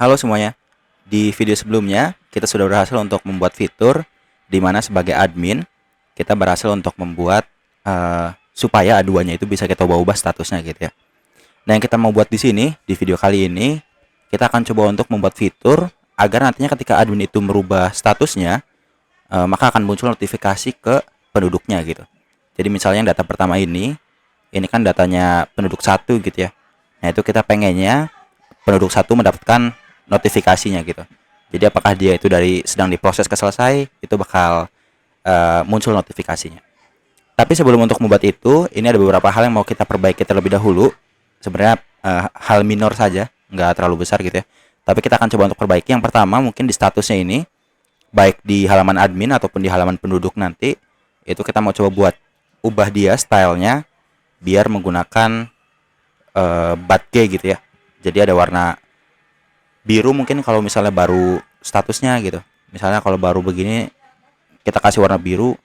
Halo semuanya. Di video sebelumnya, kita sudah berhasil untuk membuat fitur di mana sebagai admin, kita berhasil untuk membuat supaya aduannya itu bisa kita ubah-ubah statusnya gitu ya. Nah, yang kita mau buat di sini, di video kali ini, kita akan coba untuk membuat fitur agar nantinya ketika admin itu merubah statusnya, maka akan muncul notifikasi ke penduduknya gitu. Jadi misalnya yang data pertama ini kan datanya penduduk satu gitu ya. Nah, itu kita pengennya penduduk satu mendapatkan notifikasinya gitu. Jadi apakah dia itu dari sedang diproses ke selesai, itu bakal muncul notifikasinya. Tapi sebelum untuk membuat itu, ini ada beberapa hal yang mau kita perbaiki terlebih dahulu. Sebenarnya hal minor saja, nggak terlalu besar gitu ya. Tapi kita akan coba untuk perbaiki. Yang pertama mungkin di statusnya ini, baik di halaman admin ataupun di halaman penduduk nanti, itu kita mau coba buat ubah dia stylenya biar menggunakan batge gitu ya. Jadi ada warna biru mungkin kalau misalnya baru statusnya gitu. Misalnya kalau baru begini kita kasih warna biru,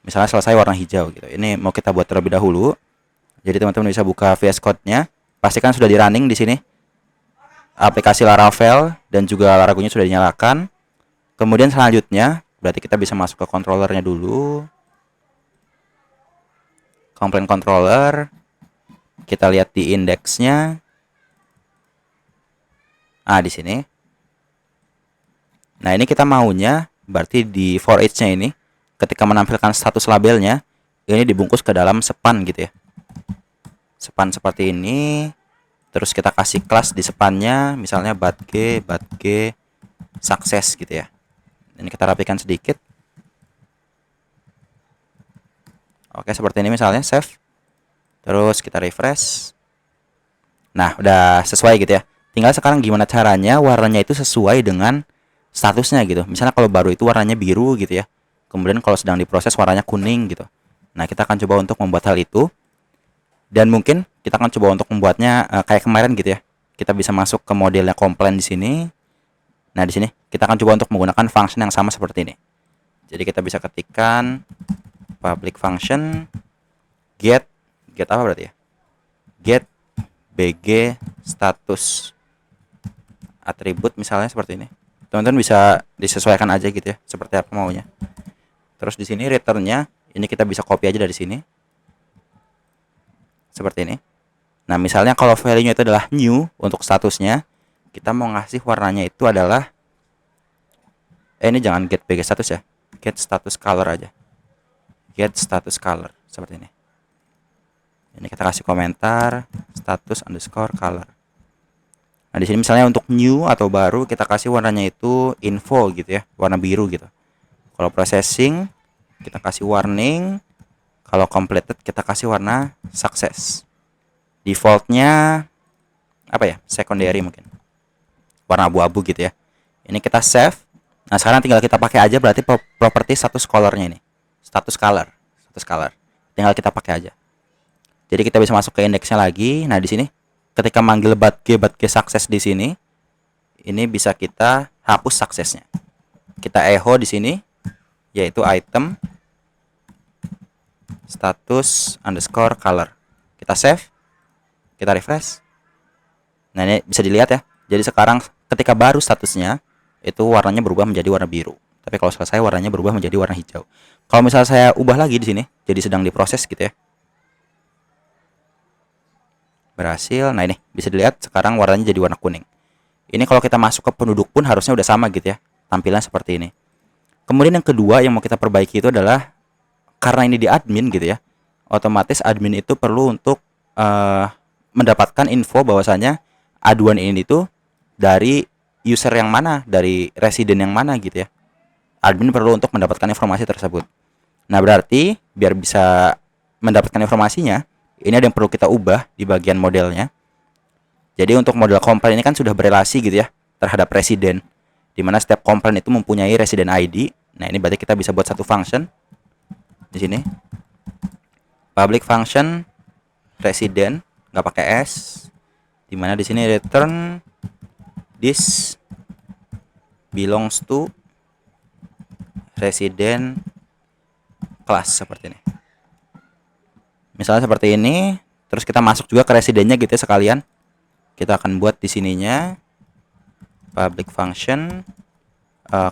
misalnya selesai warna hijau gitu. Ini mau kita buat terlebih dahulu. Jadi teman-teman bisa buka VS Code-nya. Pastikan sudah di running di sini. Aplikasi Laravel dan juga Laragunya sudah dinyalakan. Kemudian selanjutnya berarti kita bisa masuk ke controllernya dulu. Complaint controller. Kita lihat di indeksnya. Di sini. Nah, ini kita maunya berarti di for each-nya ini ketika menampilkan status labelnya ini dibungkus ke dalam span gitu ya. Span seperti ini. Terus kita kasih kelas di spannya misalnya batge success gitu ya. Ini kita rapikan sedikit. Oke, seperti ini misalnya save. Terus kita refresh. Nah, udah sesuai gitu ya. Tinggal sekarang gimana caranya warnanya itu sesuai dengan statusnya gitu. Misalnya kalau baru itu warnanya biru gitu ya. Kemudian kalau sedang diproses warnanya kuning gitu. Nah, kita akan coba untuk membuat hal itu. Dan mungkin kita akan coba untuk membuatnya kayak kemarin gitu ya. Kita bisa masuk ke modelnya complaint di sini. Nah, di sini kita akan coba untuk menggunakan function yang sama seperti ini. Jadi kita bisa ketikkan public function get apa berarti ya? Get bg status atribut misalnya seperti ini. Teman-teman bisa disesuaikan aja gitu ya, seperti apa maunya. Terus di sini returnnya ini kita bisa copy aja dari sini. Seperti ini. Nah, misalnya kalau value-nya itu adalah new untuk statusnya, kita mau ngasih warnanya itu adalah ini jangan get bg status ya. Get status color aja. Get status color seperti ini. Ini kita kasih komentar status underscore color. Nah, di sini misalnya untuk new atau baru kita kasih warnanya itu info gitu ya, warna biru gitu. Kalau processing kita kasih warning. Kalau completed kita kasih warna success. Defaultnya apa ya? Secondary mungkin. Warna abu-abu gitu ya. Ini kita save. Nah, sekarang tinggal kita pakai aja berarti properti status colornya ini. Status color. Tinggal kita pakai aja. Jadi kita bisa masuk ke indeksnya lagi. Nah, di sini ketika manggil batge success di sini, ini bisa kita hapus suksesnya. Kita echo di sini yaitu item status underscore color. Kita save, kita refresh. Nah, ini bisa dilihat ya. Jadi sekarang ketika baru statusnya itu warnanya berubah menjadi warna biru. Tapi kalau selesai warnanya berubah menjadi warna hijau. Kalau misalnya saya ubah lagi di sini, jadi sedang diproses gitu ya. Berhasil. Nah, ini bisa dilihat sekarang warnanya jadi warna kuning. Ini kalau kita masuk ke penduduk pun harusnya udah sama gitu ya. Tampilan seperti ini. Kemudian yang kedua yang mau kita perbaiki itu adalah karena ini di admin gitu ya, otomatis admin itu perlu untuk mendapatkan info bahwasanya aduan ini itu dari user yang mana, dari residen yang mana gitu ya. Admin perlu untuk mendapatkan informasi tersebut. Nah, berarti biar bisa mendapatkan informasinya, ini ada yang perlu kita ubah di bagian modelnya. Jadi untuk model complaint ini kan sudah berelasi gitu ya terhadap residen, di mana setiap complaint itu mempunyai residen ID. Nah, ini berarti kita bisa buat satu function di sini, public function resident nggak pakai s, dimana di sini return this belongs to resident class seperti ini. Misalnya seperti ini, terus kita masuk juga ke residennya gitu ya sekalian. Kita akan buat di sininya public function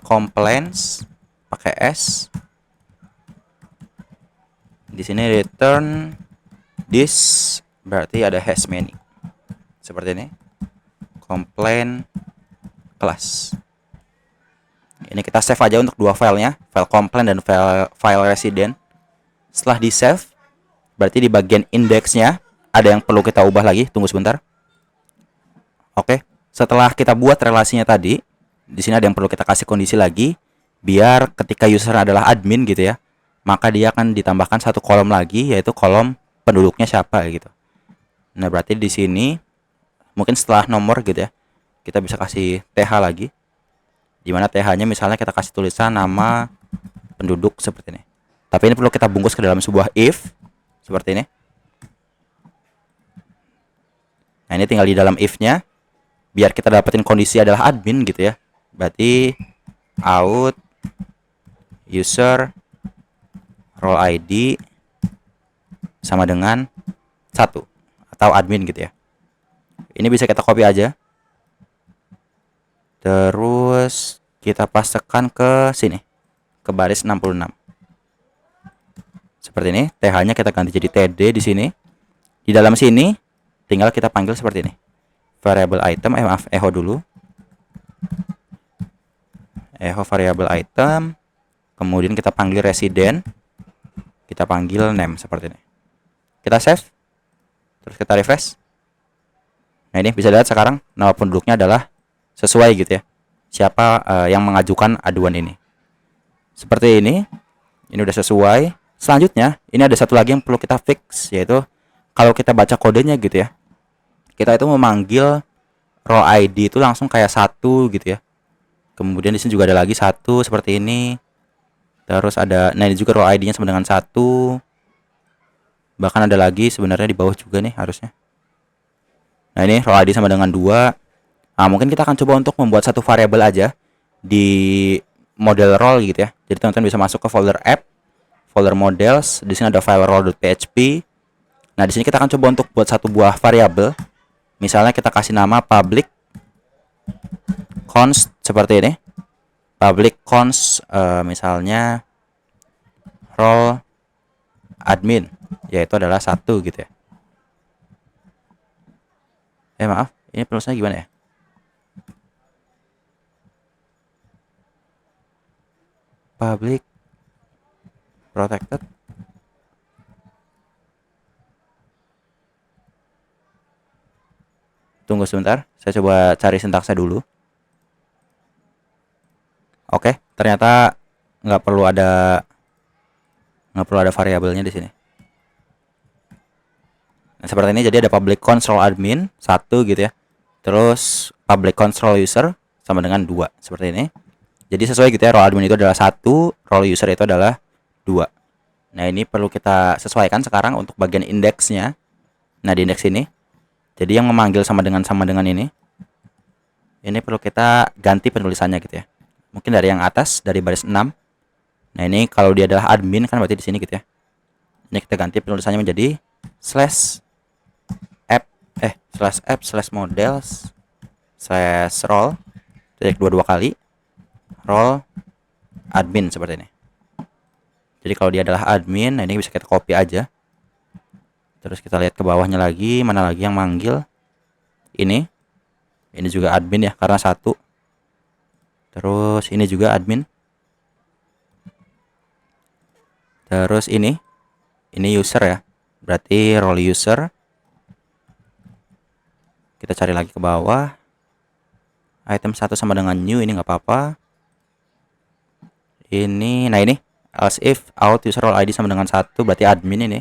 complaints pakai S. Di sini return this, berarti ada hash many. Seperti ini. Complaint class. Ini kita save aja untuk dua filenya, file complaint dan file resident. Setelah di save, berarti di bagian indeksnya ada yang perlu kita ubah lagi. Tunggu sebentar. Oke, setelah kita buat relasinya tadi, di sini ada yang perlu kita kasih kondisi lagi, biar ketika user adalah admin gitu ya, maka dia akan ditambahkan satu kolom lagi, yaitu kolom penduduknya siapa gitu. Nah, berarti di sini mungkin setelah nomor gitu ya, kita bisa kasih TH lagi, dimana TH-nya misalnya kita kasih tulisan nama penduduk seperti ini. Tapi ini perlu kita bungkus ke dalam sebuah if seperti ini. Nah, ini tinggal di dalam if-nya, biar kita dapetin kondisi adalah admin gitu ya. Berarti out user role ID sama dengan 1 atau admin gitu ya. Ini bisa kita copy aja. Terus kita pastekan ke sini, ke baris 66. Seperti ini, TH-nya kita ganti jadi TD di sini. Di dalam sini tinggal kita panggil seperti ini. Variable item, echo dulu. Echo variable item. Kemudian kita panggil resident. Kita panggil name seperti ini. Kita save. Terus kita refresh. Nah, ini bisa lihat sekarang nama penduduknya adalah sesuai gitu ya, siapa yang mengajukan aduan ini. Seperti ini udah sesuai. Selanjutnya ini ada satu lagi yang perlu kita fix, yaitu kalau kita baca kodenya gitu ya, kita itu memanggil role ID itu langsung kayak 1 gitu ya. Kemudian di sini juga ada lagi 1 seperti ini. Terus ada, nah ini juga role ID-nya sama dengan 1. Bahkan ada lagi sebenarnya di bawah juga nih harusnya. Nah, ini role ID sama dengan 2. Nah, mungkin kita akan coba untuk membuat satu variabel aja di model role gitu ya. Jadi teman-teman bisa masuk ke folder app, folder models. Di sini ada file role.php. Nah, di sini kita akan coba untuk buat satu buah variabel. Misalnya kita kasih nama public const seperti ini. Public const misalnya role admin, yaitu adalah 1 gitu ya. Maaf, ini penulisnya gimana ya? Public protected. Tunggu sebentar, saya coba cari sintaksnya dulu. Oke, ternyata nggak perlu ada variabelnya di sini. Nah, seperti ini. Jadi ada public control admin 1 gitu ya. Terus public control user sama dengan 2 seperti ini. Jadi sesuai gitu ya, role admin itu adalah 1, role user itu adalah 2. Nah, ini perlu kita sesuaikan sekarang untuk bagian indeksnya. Nah, di indeks ini, jadi yang memanggil sama dengan ini perlu kita ganti penulisannya gitu ya. Mungkin dari yang atas, dari baris 6. Nah, ini kalau dia adalah admin kan berarti di sini gitu ya. Ini kita ganti penulisannya menjadi /app/models/role, titik 2 kali role admin seperti ini. Jadi kalau dia adalah admin, nah ini bisa kita copy aja. Terus kita lihat ke bawahnya lagi, mana lagi yang manggil. Ini juga admin ya, karena 1. Terus ini juga admin. Terus ini user ya, berarti role user. Kita cari lagi ke bawah. Item 1 sama dengan new, ini nggak apa-apa. Ini, nah ini else if out user role ID sama dengan 1, berarti admin ini.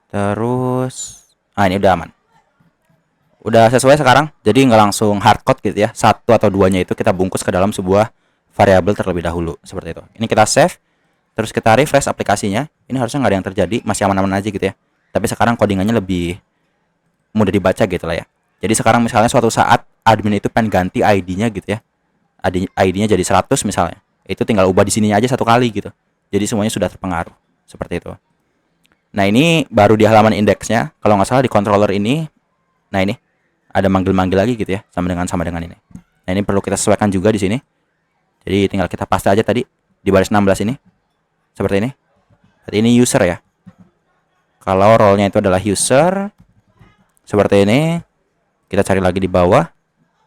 Terus, ini udah aman. Udah sesuai sekarang. Jadi nggak langsung hardcode gitu ya. 1 atau 2-nya itu kita bungkus ke dalam sebuah variabel terlebih dahulu seperti itu. Ini kita save. Terus kita refresh aplikasinya. Ini harusnya nggak ada yang terjadi, masih aman-aman aja gitu ya. Tapi sekarang codingannya lebih mudah dibaca gitu lah ya. Jadi sekarang misalnya suatu saat admin itu pengen ganti ID-nya gitu ya. ID-nya jadi 100 misalnya. Itu tinggal ubah di sininya aja 1 kali gitu. Jadi semuanya sudah terpengaruh seperti itu. Nah, ini baru di halaman indeksnya. Kalau nggak salah di controller ini. Nah, ini ada manggil-manggil lagi gitu ya, sama dengan ini. Nah, ini perlu kita sesuaikan juga di sini. Jadi tinggal kita paste aja tadi di baris 16 ini. Seperti ini. Berarti ini user ya. Kalau role-nya itu adalah user, seperti ini. Kita cari lagi di bawah.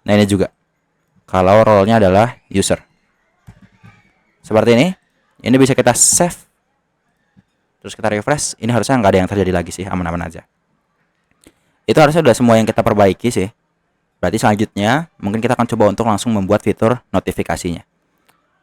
Nah, ini juga. Kalau role-nya adalah user. Seperti ini. Ini bisa kita save. Terus kita refresh. Ini harusnya nggak ada yang terjadi lagi sih. Aman-aman aja. Itu harusnya udah semua yang kita perbaiki sih. Berarti selanjutnya mungkin kita akan coba untuk langsung membuat fitur notifikasinya.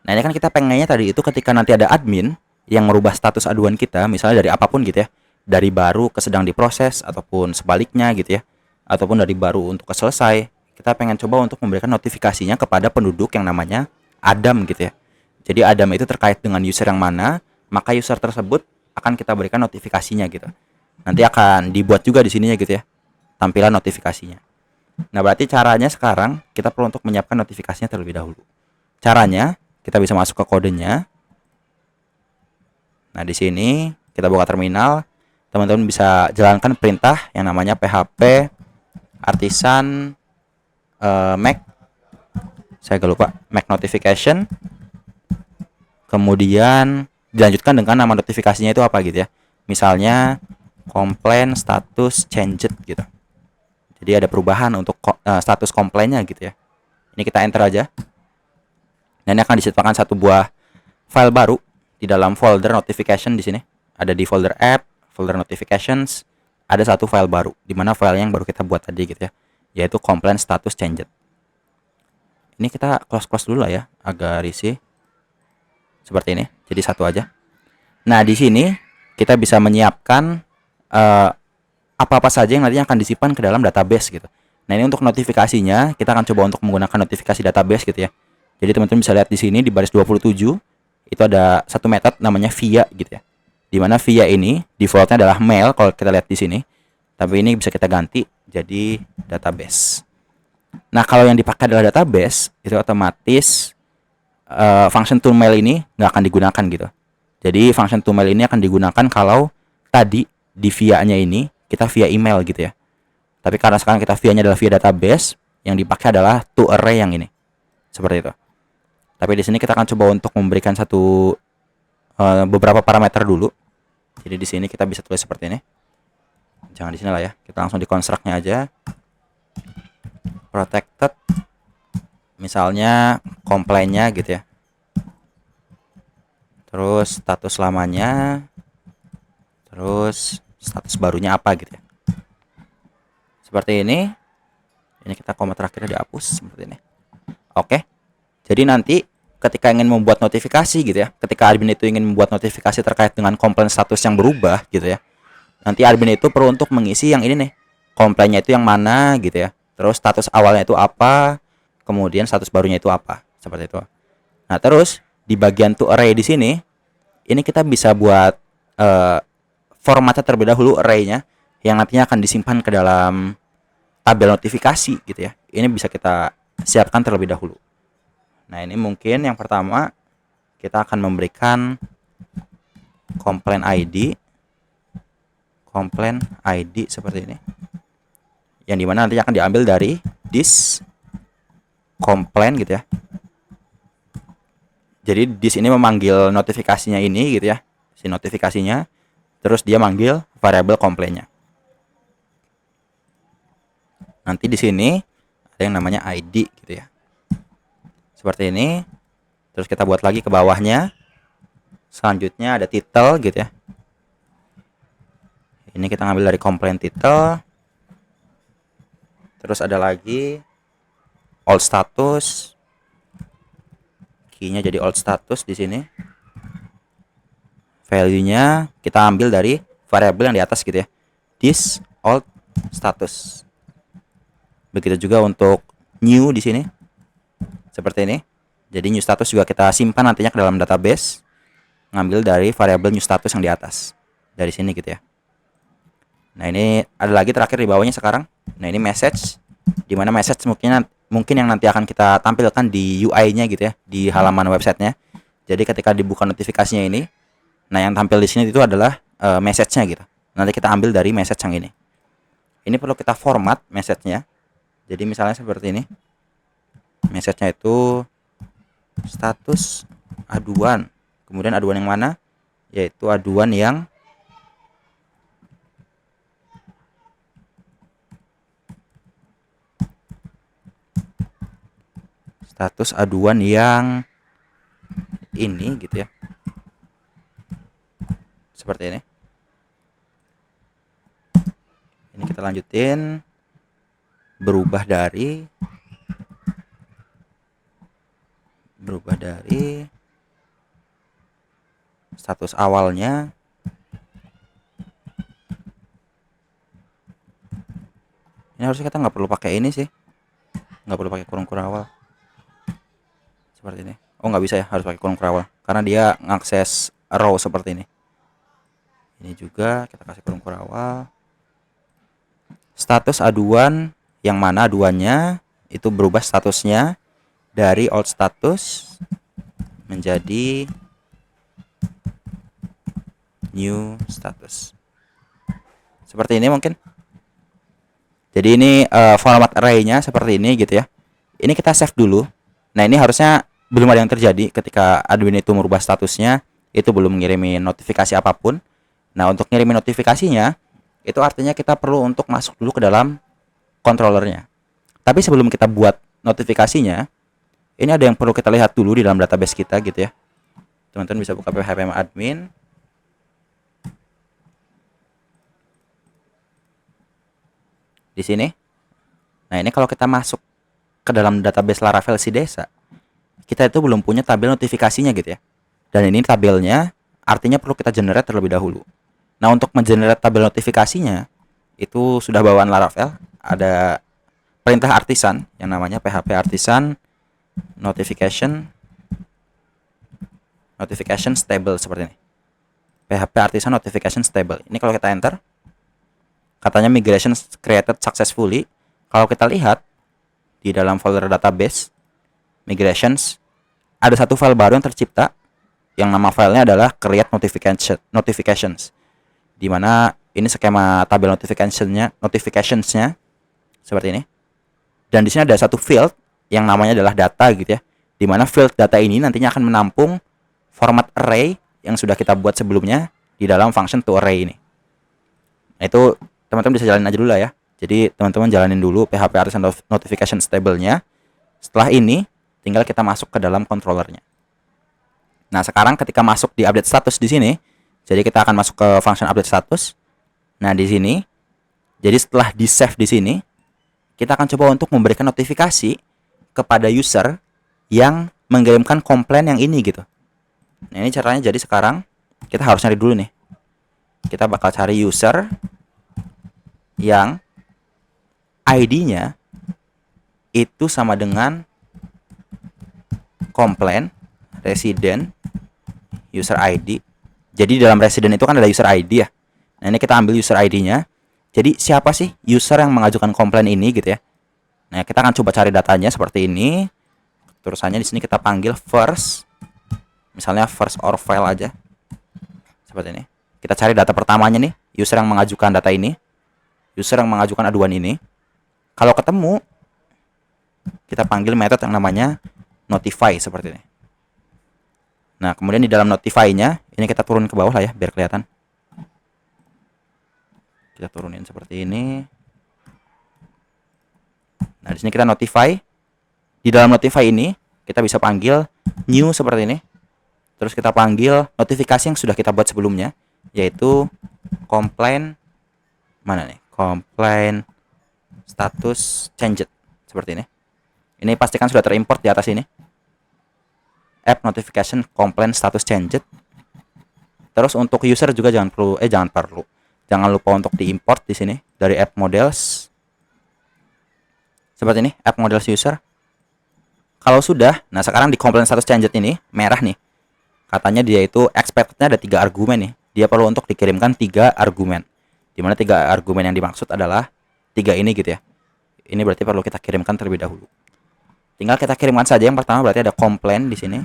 Nah, ini kan kita pengennya tadi itu ketika nanti ada admin yang merubah status aduan kita, misalnya dari apapun gitu ya, dari baru ke sedang diproses ataupun sebaliknya gitu ya, ataupun dari baru untuk ke selesai, kita pengen coba untuk memberikan notifikasinya kepada penduduk yang namanya Adam gitu ya. Jadi Adam itu terkait dengan user yang mana, maka user tersebut akan kita berikan notifikasinya gitu. Nanti akan dibuat juga di sininya gitu ya, tampilan notifikasinya. Nah, berarti caranya sekarang kita perlu untuk menyiapkan notifikasinya terlebih dahulu. Caranya kita bisa masuk ke kodenya. Nah, di sini kita buka terminal. Teman-teman bisa jalankan perintah yang namanya php artisan make, saya agak lupa, make notification. Kemudian dilanjutkan dengan nama notifikasinya itu apa gitu ya. Misalnya complaint status changed gitu. Jadi ada perubahan untuk status komplainnya gitu ya. Ini kita enter aja. Dan ini akan diciptakan satu buah file baru di dalam folder notification di sini. Ada di folder app, folder notifications, ada satu file baru di mana file yang baru kita buat tadi gitu ya, yaitu complaint status changed. Ini kita close dulu lah ya, agak risih. Seperti ini. Jadi satu aja. Nah, di sini kita bisa menyiapkan apa-apa saja yang nantinya akan disimpan ke dalam database gitu. Nah, ini untuk notifikasinya kita akan coba untuk menggunakan notifikasi database gitu ya. Jadi teman-teman bisa lihat di sini di baris 27 itu ada satu metode namanya via gitu ya. Dimana via ini defaultnya adalah mail kalau kita lihat di sini. Tapi ini bisa kita ganti jadi database. Nah, kalau yang dipakai adalah database, itu otomatis function to mail ini nggak akan digunakan gitu. Jadi function to mail ini akan digunakan kalau tadi di via-nya ini kita via email gitu ya. Tapi karena sekarang kita via-nya adalah via database, yang dipakai adalah to array yang ini. Seperti itu. Tapi di sini kita akan coba untuk memberikan beberapa parameter dulu. Jadi di sini kita bisa tulis seperti ini. Jangan di sini lah ya. Kita langsung di construct-nya aja. Protected. Misalnya complaint-nya gitu ya. Terus status lamanya. Terus status barunya apa gitu ya. Seperti ini. Ini kita koma terakhirnya dihapus seperti ini. Oke. Jadi nanti ketika ingin membuat notifikasi gitu ya, ketika admin itu ingin membuat notifikasi terkait dengan komplain status yang berubah gitu ya, nanti admin itu perlu untuk mengisi yang ini nih, komplainnya itu yang mana gitu ya, terus status awalnya itu apa, kemudian status barunya itu apa, seperti itu. Nah, terus di bagian to array di sini, ini kita bisa buat formatnya terlebih dahulu arraynya, yang nantinya akan disimpan ke dalam tabel notifikasi gitu ya. Ini bisa kita siapkan terlebih dahulu. Nah, ini mungkin yang pertama kita akan memberikan complaint ID seperti ini, yang dimana nanti akan diambil dari this complaint gitu ya. Jadi this ini memanggil notifikasinya ini gitu ya, si notifikasinya, terus dia manggil variabel complaintnya. Nanti di sini ada yang namanya ID gitu ya, seperti ini. Terus kita buat lagi ke bawahnya. Selanjutnya ada title gitu ya. Ini kita ngambil dari complaint title. Terus ada lagi old status. Key-nya jadi old status di sini. Value-nya kita ambil dari variabel yang di atas gitu ya. This old status. Begitu juga untuk new di sini. Seperti ini. Jadi new status juga kita simpan nantinya ke dalam database, ngambil dari variabel new status yang di atas. Dari sini gitu ya. Nah, ini ada lagi terakhir di bawahnya sekarang. Nah, ini message, dimana message mungkin yang nanti akan kita tampilkan di UI-nya gitu ya, di halaman websitenya. Jadi ketika dibuka notifikasinya ini, nah yang tampil di sini itu adalah message-nya gitu. Nanti kita ambil dari message yang ini. Ini perlu kita format message-nya. Jadi misalnya seperti ini. Message-nya itu status aduan. Kemudian aduan yang mana? Yaitu aduan yang status aduan yang ini gitu ya. Seperti ini. Ini kita lanjutin. Berubah dari status awalnya ini harusnya kita nggak perlu pakai ini sih, nggak perlu pakai kurung kurawal seperti ini. Oh, nggak bisa ya, harus pakai kurung kurawal karena dia ngakses row seperti ini. Ini juga kita kasih kurung kurawal. Status aduan yang mana aduannya itu berubah statusnya dari old status menjadi new status. Seperti ini mungkin. Jadi ini format array-nya seperti ini gitu ya. Ini kita save dulu. Nah, ini harusnya belum ada yang terjadi ketika admin itu merubah statusnya, itu belum ngirimin notifikasi apapun. Nah, untuk ngirimin notifikasinya, itu artinya kita perlu untuk masuk dulu ke dalam controllernya. Tapi sebelum kita buat notifikasinya, ini ada yang perlu kita lihat dulu di dalam database kita gitu ya. Teman-teman bisa buka phpm admin. Di sini. Nah, ini kalau kita masuk ke dalam database Laravel si desa, kita itu belum punya tabel notifikasinya gitu ya. Dan ini tabelnya artinya perlu kita generate terlebih dahulu. Nah, untuk mengenerate tabel notifikasinya itu sudah bawaan Laravel, ada perintah artisan yang namanya php artisan notification stable seperti ini. php artisan notification stable. Ini kalau kita enter, katanya migration created successfully. Kalau kita lihat di dalam folder database migrations, ada satu file baru yang tercipta yang nama filenya adalah create notifications, di mana ini skema tabel notificationsnya seperti ini. Dan di sini ada satu field yang namanya adalah data gitu ya, di mana field data ini nantinya akan menampung format array yang sudah kita buat sebelumnya di dalam function toArray ini. Nah, itu teman-teman bisa jalanin aja dulu lah ya. Jadi teman-teman jalanin dulu php artisan notification stable-nya. Setelah ini tinggal kita masuk ke dalam controllernya. Nah, sekarang ketika masuk di update status di sini, jadi kita akan masuk ke function update status. Nah, di sini, jadi setelah di save di sini, kita akan coba untuk memberikan notifikasi kepada user yang mengirimkan komplain yang ini gitu. Nah, ini caranya. Jadi sekarang kita harus cari dulu nih. Kita bakal cari user yang ID-nya itu sama dengan komplain resident user ID. Jadi dalam resident itu kan ada user ID ya. Nah, ini kita ambil user ID-nya. Jadi siapa sih user yang mengajukan komplain ini gitu ya. Nah, kita akan coba cari datanya seperti ini. Terusannya di sini kita panggil first. Misalnya first or file aja. Seperti ini. Kita cari data pertamanya nih, user yang mengajukan data ini. User yang mengajukan aduan ini. Kalau ketemu, kita panggil method yang namanya notify seperti ini. Nah, kemudian di dalam notify-nya, ini kita turun ke bawah lah ya, biar kelihatan. Kita turunin seperti ini. Nah, di sini kita notify. Di dalam notify ini, kita bisa panggil new seperti ini. Terus kita panggil notifikasi yang sudah kita buat sebelumnya, yaitu complaint mana nih? Complaint status changed seperti ini. Ini pastikan sudah terimport di atas ini. App notification complaint status changed. Terus untuk user juga jangan lupa untuk diimport di sini dari app models. Seperti ini, app models user. Kalau sudah, nah sekarang di complaint status changed ini merah nih. Katanya dia itu expected-nya ada 3 argumen nih. Dia perlu untuk dikirimkan 3 argumen. Dimana 3 argumen yang dimaksud adalah 3 ini gitu ya. Ini berarti perlu kita kirimkan terlebih dahulu. Tinggal kita kirimkan saja. Yang pertama berarti ada complaint di sini.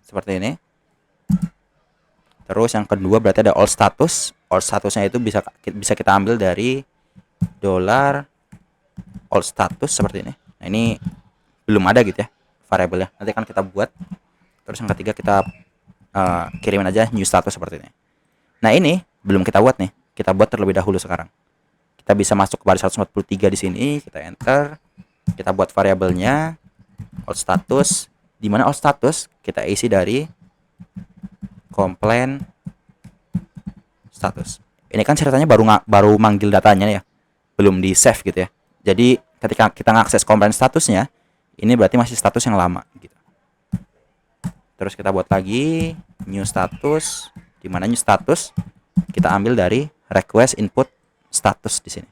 Seperti ini. Terus yang kedua berarti ada all status. All statusnya itu bisa kita ambil dari old status seperti ini. Nah, ini belum ada gitu ya variabelnya. Nanti kan kita buat. Terus yang ketiga kita kirimin aja new status seperti ini. Nah, ini belum kita buat nih. Kita buat terlebih dahulu sekarang. Kita bisa masuk ke baris 143 di sini, kita enter. Kita buat variabelnya old status, di mana old status kita isi dari complaint status. Ini kan ceritanya baru manggil datanya ya, belum di save gitu ya. Jadi ketika kita ngakses complaint statusnya, ini berarti masih status yang lama gitu. Terus kita buat lagi new status, di mana new status kita ambil dari request input status di sini.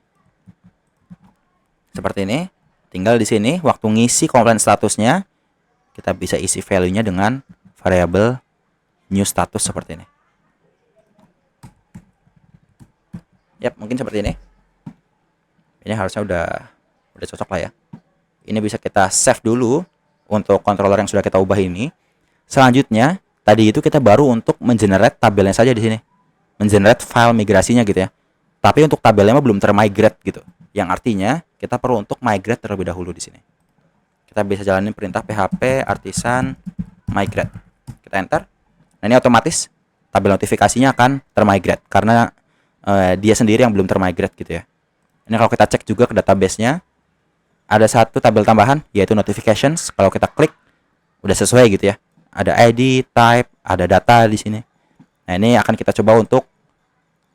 Seperti ini. Tinggal di sini waktu ngisi complaint statusnya, kita bisa isi value-nya dengan variabel new status seperti ini. Yap, mungkin seperti ini. Ini harusnya udah cocok lah ya. Ini bisa kita save dulu untuk controller yang sudah kita ubah ini. Selanjutnya, tadi itu kita baru untuk mengenerate tabelnya saja di sini. Mengenerate file migrasinya gitu ya. Tapi untuk tabelnya belum termigrate gitu. Yang artinya kita perlu untuk migrate terlebih dahulu di sini. Kita bisa jalanin perintah php artisan migrate. Kita enter. Nah, ini otomatis tabel notifikasinya akan termigrate karena dia sendiri yang belum termigrate gitu ya. Ini kalau kita cek juga ke database-nya, ada satu tabel tambahan yaitu notifications. Kalau kita klik udah sesuai gitu ya. Ada ID, type, ada data di sini. Nah, ini akan kita coba untuk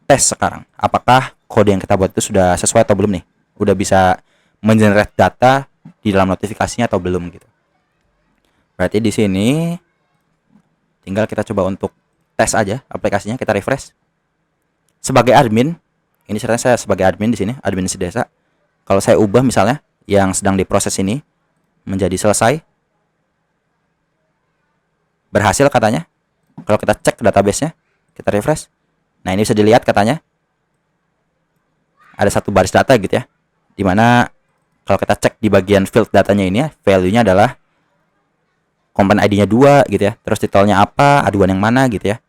tes sekarang. Apakah kode yang kita buat itu sudah sesuai atau belum nih? Udah bisa mengenerate data di dalam notifikasinya atau belum gitu. Berarti di sini tinggal kita coba untuk tes aja aplikasinya, kita refresh. Sebagai admin, ini ceritanya saya sebagai admin di sini, admin desa. Kalau saya ubah misalnya yang sedang diproses ini menjadi selesai, berhasil katanya. Kalau kita cek database-nya, kita refresh. Nah, ini bisa dilihat katanya ada satu baris data gitu ya, dimana kalau kita cek di bagian field datanya ini ya, value-nya adalah component ID-nya 2 gitu ya, terus titelnya apa, aduan yang mana gitu ya.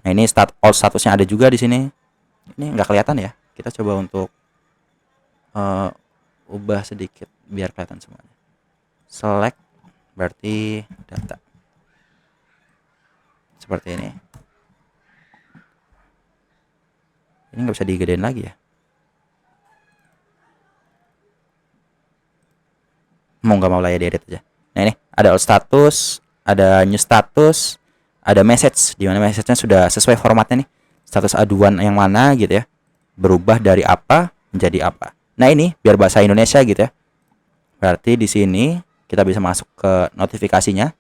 Nah, ini all statusnya ada juga di sini. Ini nggak kelihatan ya, kita coba untuk ubah sedikit biar kelihatan semuanya. Select berarti data seperti ini. Ini nggak bisa digedein lagi ya. Nggak mau lah ya, diedit aja. Nah, ini ada old status, ada new status, ada message, di mana message-nya sudah sesuai formatnya nih. Status aduan yang mana gitu ya. Berubah dari apa menjadi apa. Nah, ini biar bahasa Indonesia gitu ya. Berarti di sini kita bisa masuk ke notifikasinya,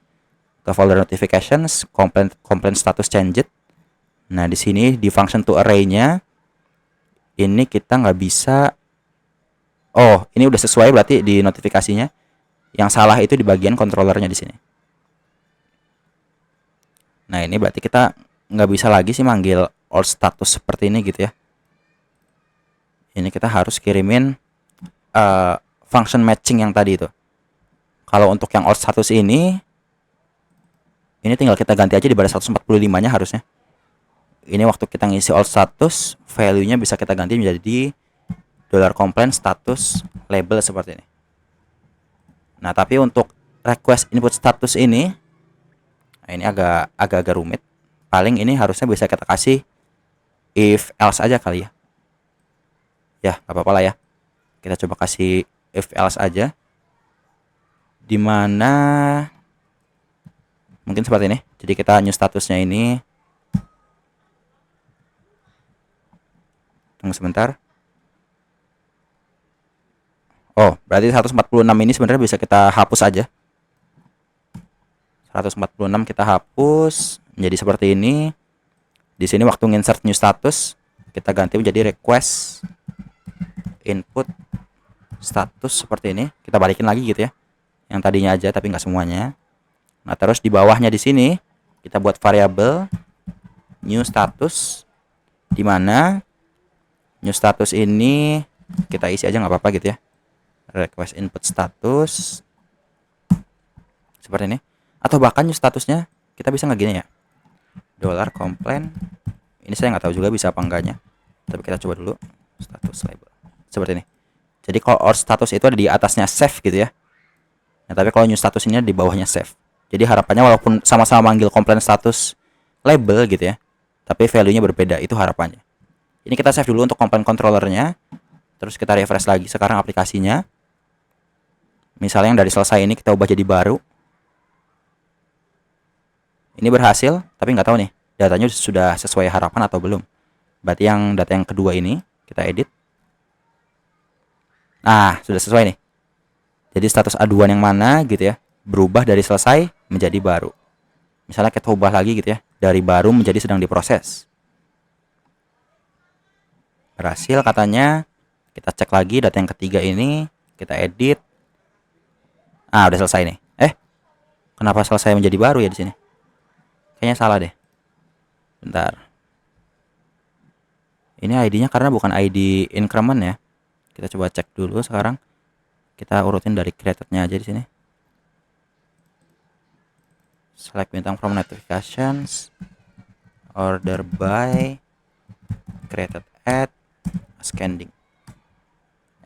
ke folder notifications, complaint status changed. Nah, di sini di function to array-nya ini kita nggak bisa. Oh, ini udah sesuai berarti di notifikasinya. Yang salah itu di bagian controllernya di sini. Nah, ini berarti kita nggak bisa lagi sih manggil old status seperti ini gitu ya. Ini kita harus kirimin function matching yang tadi itu. Kalau untuk yang old status ini tinggal kita ganti aja di baris 145-nya harusnya. Ini waktu kita ngisi old status, value-nya bisa kita ganti menjadi $complaint status label seperti ini. Nah, tapi untuk request input status ini, nah ini agak rumit. Paling ini harusnya bisa kita kasih if else aja kali ya. Ya, nggak apa-apa lah ya. Kita coba kasih if else aja. Dimana mungkin seperti ini. Jadi kita new statusnya ini. Tunggu sebentar. Oh, berarti 146 ini sebenarnya bisa kita hapus aja. 146 kita hapus menjadi seperti ini. Di sini waktu insert new status kita ganti menjadi request input status seperti ini. Kita balikin lagi gitu ya. Yang tadinya aja tapi nggak semuanya. Nah, terus di bawahnya di sini kita buat variabel new status, di mana new status ini kita isi aja nggak apa-apa gitu ya. Request input status seperti ini, atau bahkan new statusnya kita bisa nggak gini ya, $complaint. Ini saya nggak tahu juga bisa apa enggaknya, tapi kita coba dulu status label seperti ini. Jadi kalau our status itu ada di atasnya save gitu ya. Nah, tapi kalau new status ini ada di bawahnya save. Jadi harapannya walaupun sama-sama manggil komplain status label gitu ya, tapi value-nya berbeda, itu harapannya. Ini kita save dulu untuk komplain controllernya. Terus kita refresh lagi sekarang aplikasinya. Misalnya yang dari selesai ini kita ubah jadi baru. Ini berhasil, tapi nggak tahu nih datanya sudah sesuai harapan atau belum. Berarti yang data yang kedua ini kita edit. Nah, sudah sesuai nih. Jadi status aduan yang mana gitu ya, berubah dari selesai menjadi baru. Misalnya kita ubah lagi gitu ya, dari baru menjadi sedang diproses. Berhasil katanya. Kita cek lagi data yang ketiga ini, kita edit. Ah, udah selesai nih. Kenapa selesai menjadi baru ya di sini? Kayaknya salah deh. Bentar. Ini ID-nya karena bukan ID increment ya. Kita coba cek dulu sekarang. Kita urutin dari created-nya aja di sini. Select bintang from notifications, order by, created at, scanning.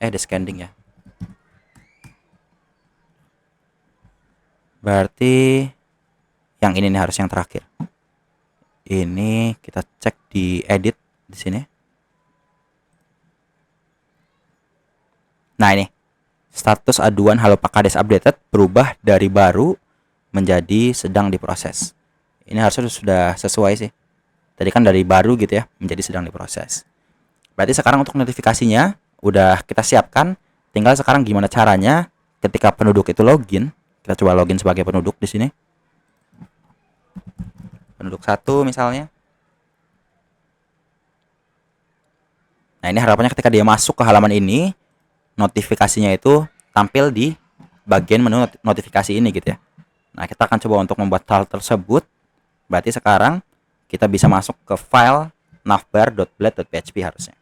Descending ya. Berarti yang ini nih harus yang terakhir. Ini kita cek di edit di sini. Nah, ini status aduan halo Pak Kades updated berubah dari baru menjadi sedang diproses. Ini harusnya sudah sesuai sih. Tadi kan dari baru gitu ya menjadi sedang diproses. Berarti sekarang untuk notifikasinya udah kita siapkan. Tinggal sekarang gimana caranya ketika penduduk itu login. Kita coba login sebagai penduduk di sini. Penduduk 1 misalnya. Nah, ini harapannya ketika dia masuk ke halaman ini, notifikasinya itu tampil di bagian menu notifikasi ini gitu ya. Nah, kita akan coba untuk membuat hal tersebut. Berarti sekarang kita bisa masuk ke file navbar.blade.php harusnya.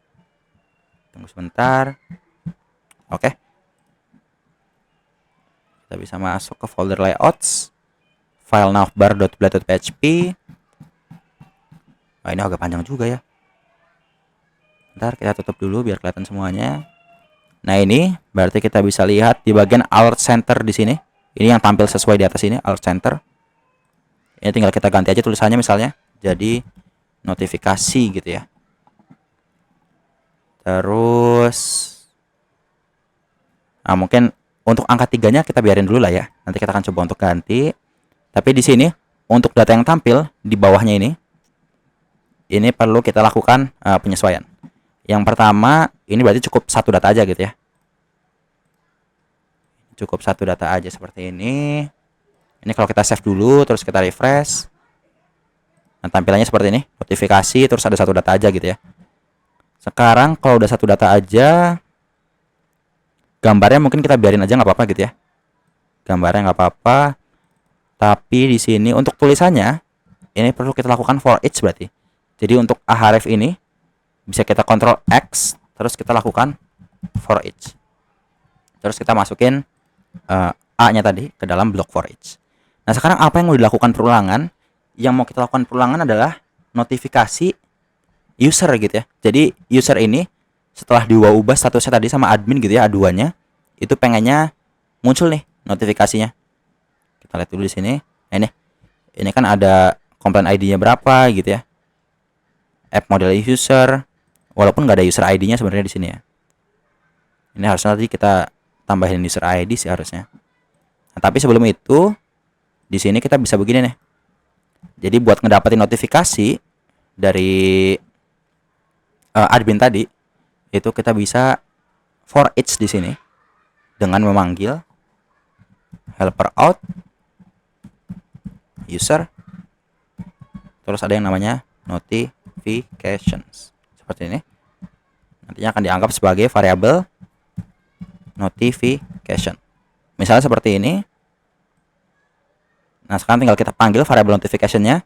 Tunggu sebentar. Oke. Kita bisa masuk ke folder layouts, file navbar.blade.php. Nah, ini agak panjang juga ya. Bentar, kita tutup dulu biar kelihatan semuanya. Nah, ini berarti kita bisa lihat di bagian alert center di sini. Ini yang tampil sesuai di atas ini, alert center. Ini tinggal kita ganti aja tulisannya misalnya jadi notifikasi gitu ya. Terus mungkin untuk angka 3-nya kita biarin dulu lah ya. Nanti kita akan coba untuk ganti. Tapi di sini untuk data yang tampil di bawahnya ini perlu kita lakukan penyesuaian. Yang pertama, ini berarti cukup satu data aja gitu ya. Cukup satu data aja seperti ini. Ini kalau kita save dulu, terus kita refresh. Nah, tampilannya seperti ini. Notifikasi, terus ada satu data aja gitu ya. Sekarang kalau udah satu data aja, gambarnya mungkin kita biarin aja nggak apa-apa gitu ya. Gambarnya nggak apa-apa. Tapi di sini untuk tulisannya, ini perlu kita lakukan for each berarti. Jadi untuk ahref ini, bisa kita kontrol X, terus kita lakukan for each. Terus kita masukin A-nya tadi ke dalam blok for each. Nah, sekarang apa yang mau dilakukan perulangan? Yang mau kita lakukan perulangan adalah notifikasi user gitu ya. Jadi user ini setelah diubah statusnya tadi sama admin gitu ya, aduannya, itu pengennya muncul nih notifikasinya. Kita lihat dulu di sini. Nah, ini kan ada komplain ID-nya berapa gitu ya. App model user, walaupun nggak ada user ID-nya sebenarnya di sini ya. Ini harusnya tadi kita tambahin user ID sih harusnya. Nah, tapi sebelum itu di sini kita bisa begini nih. Jadi buat ngedapetin notifikasi dari admin tadi, itu kita bisa for each di sini dengan memanggil helper out user, terus ada yang namanya notifications seperti ini. Nantinya akan dianggap sebagai variabel notification. Misalnya seperti ini. Nah, sekarang tinggal kita panggil variabel notification-nya.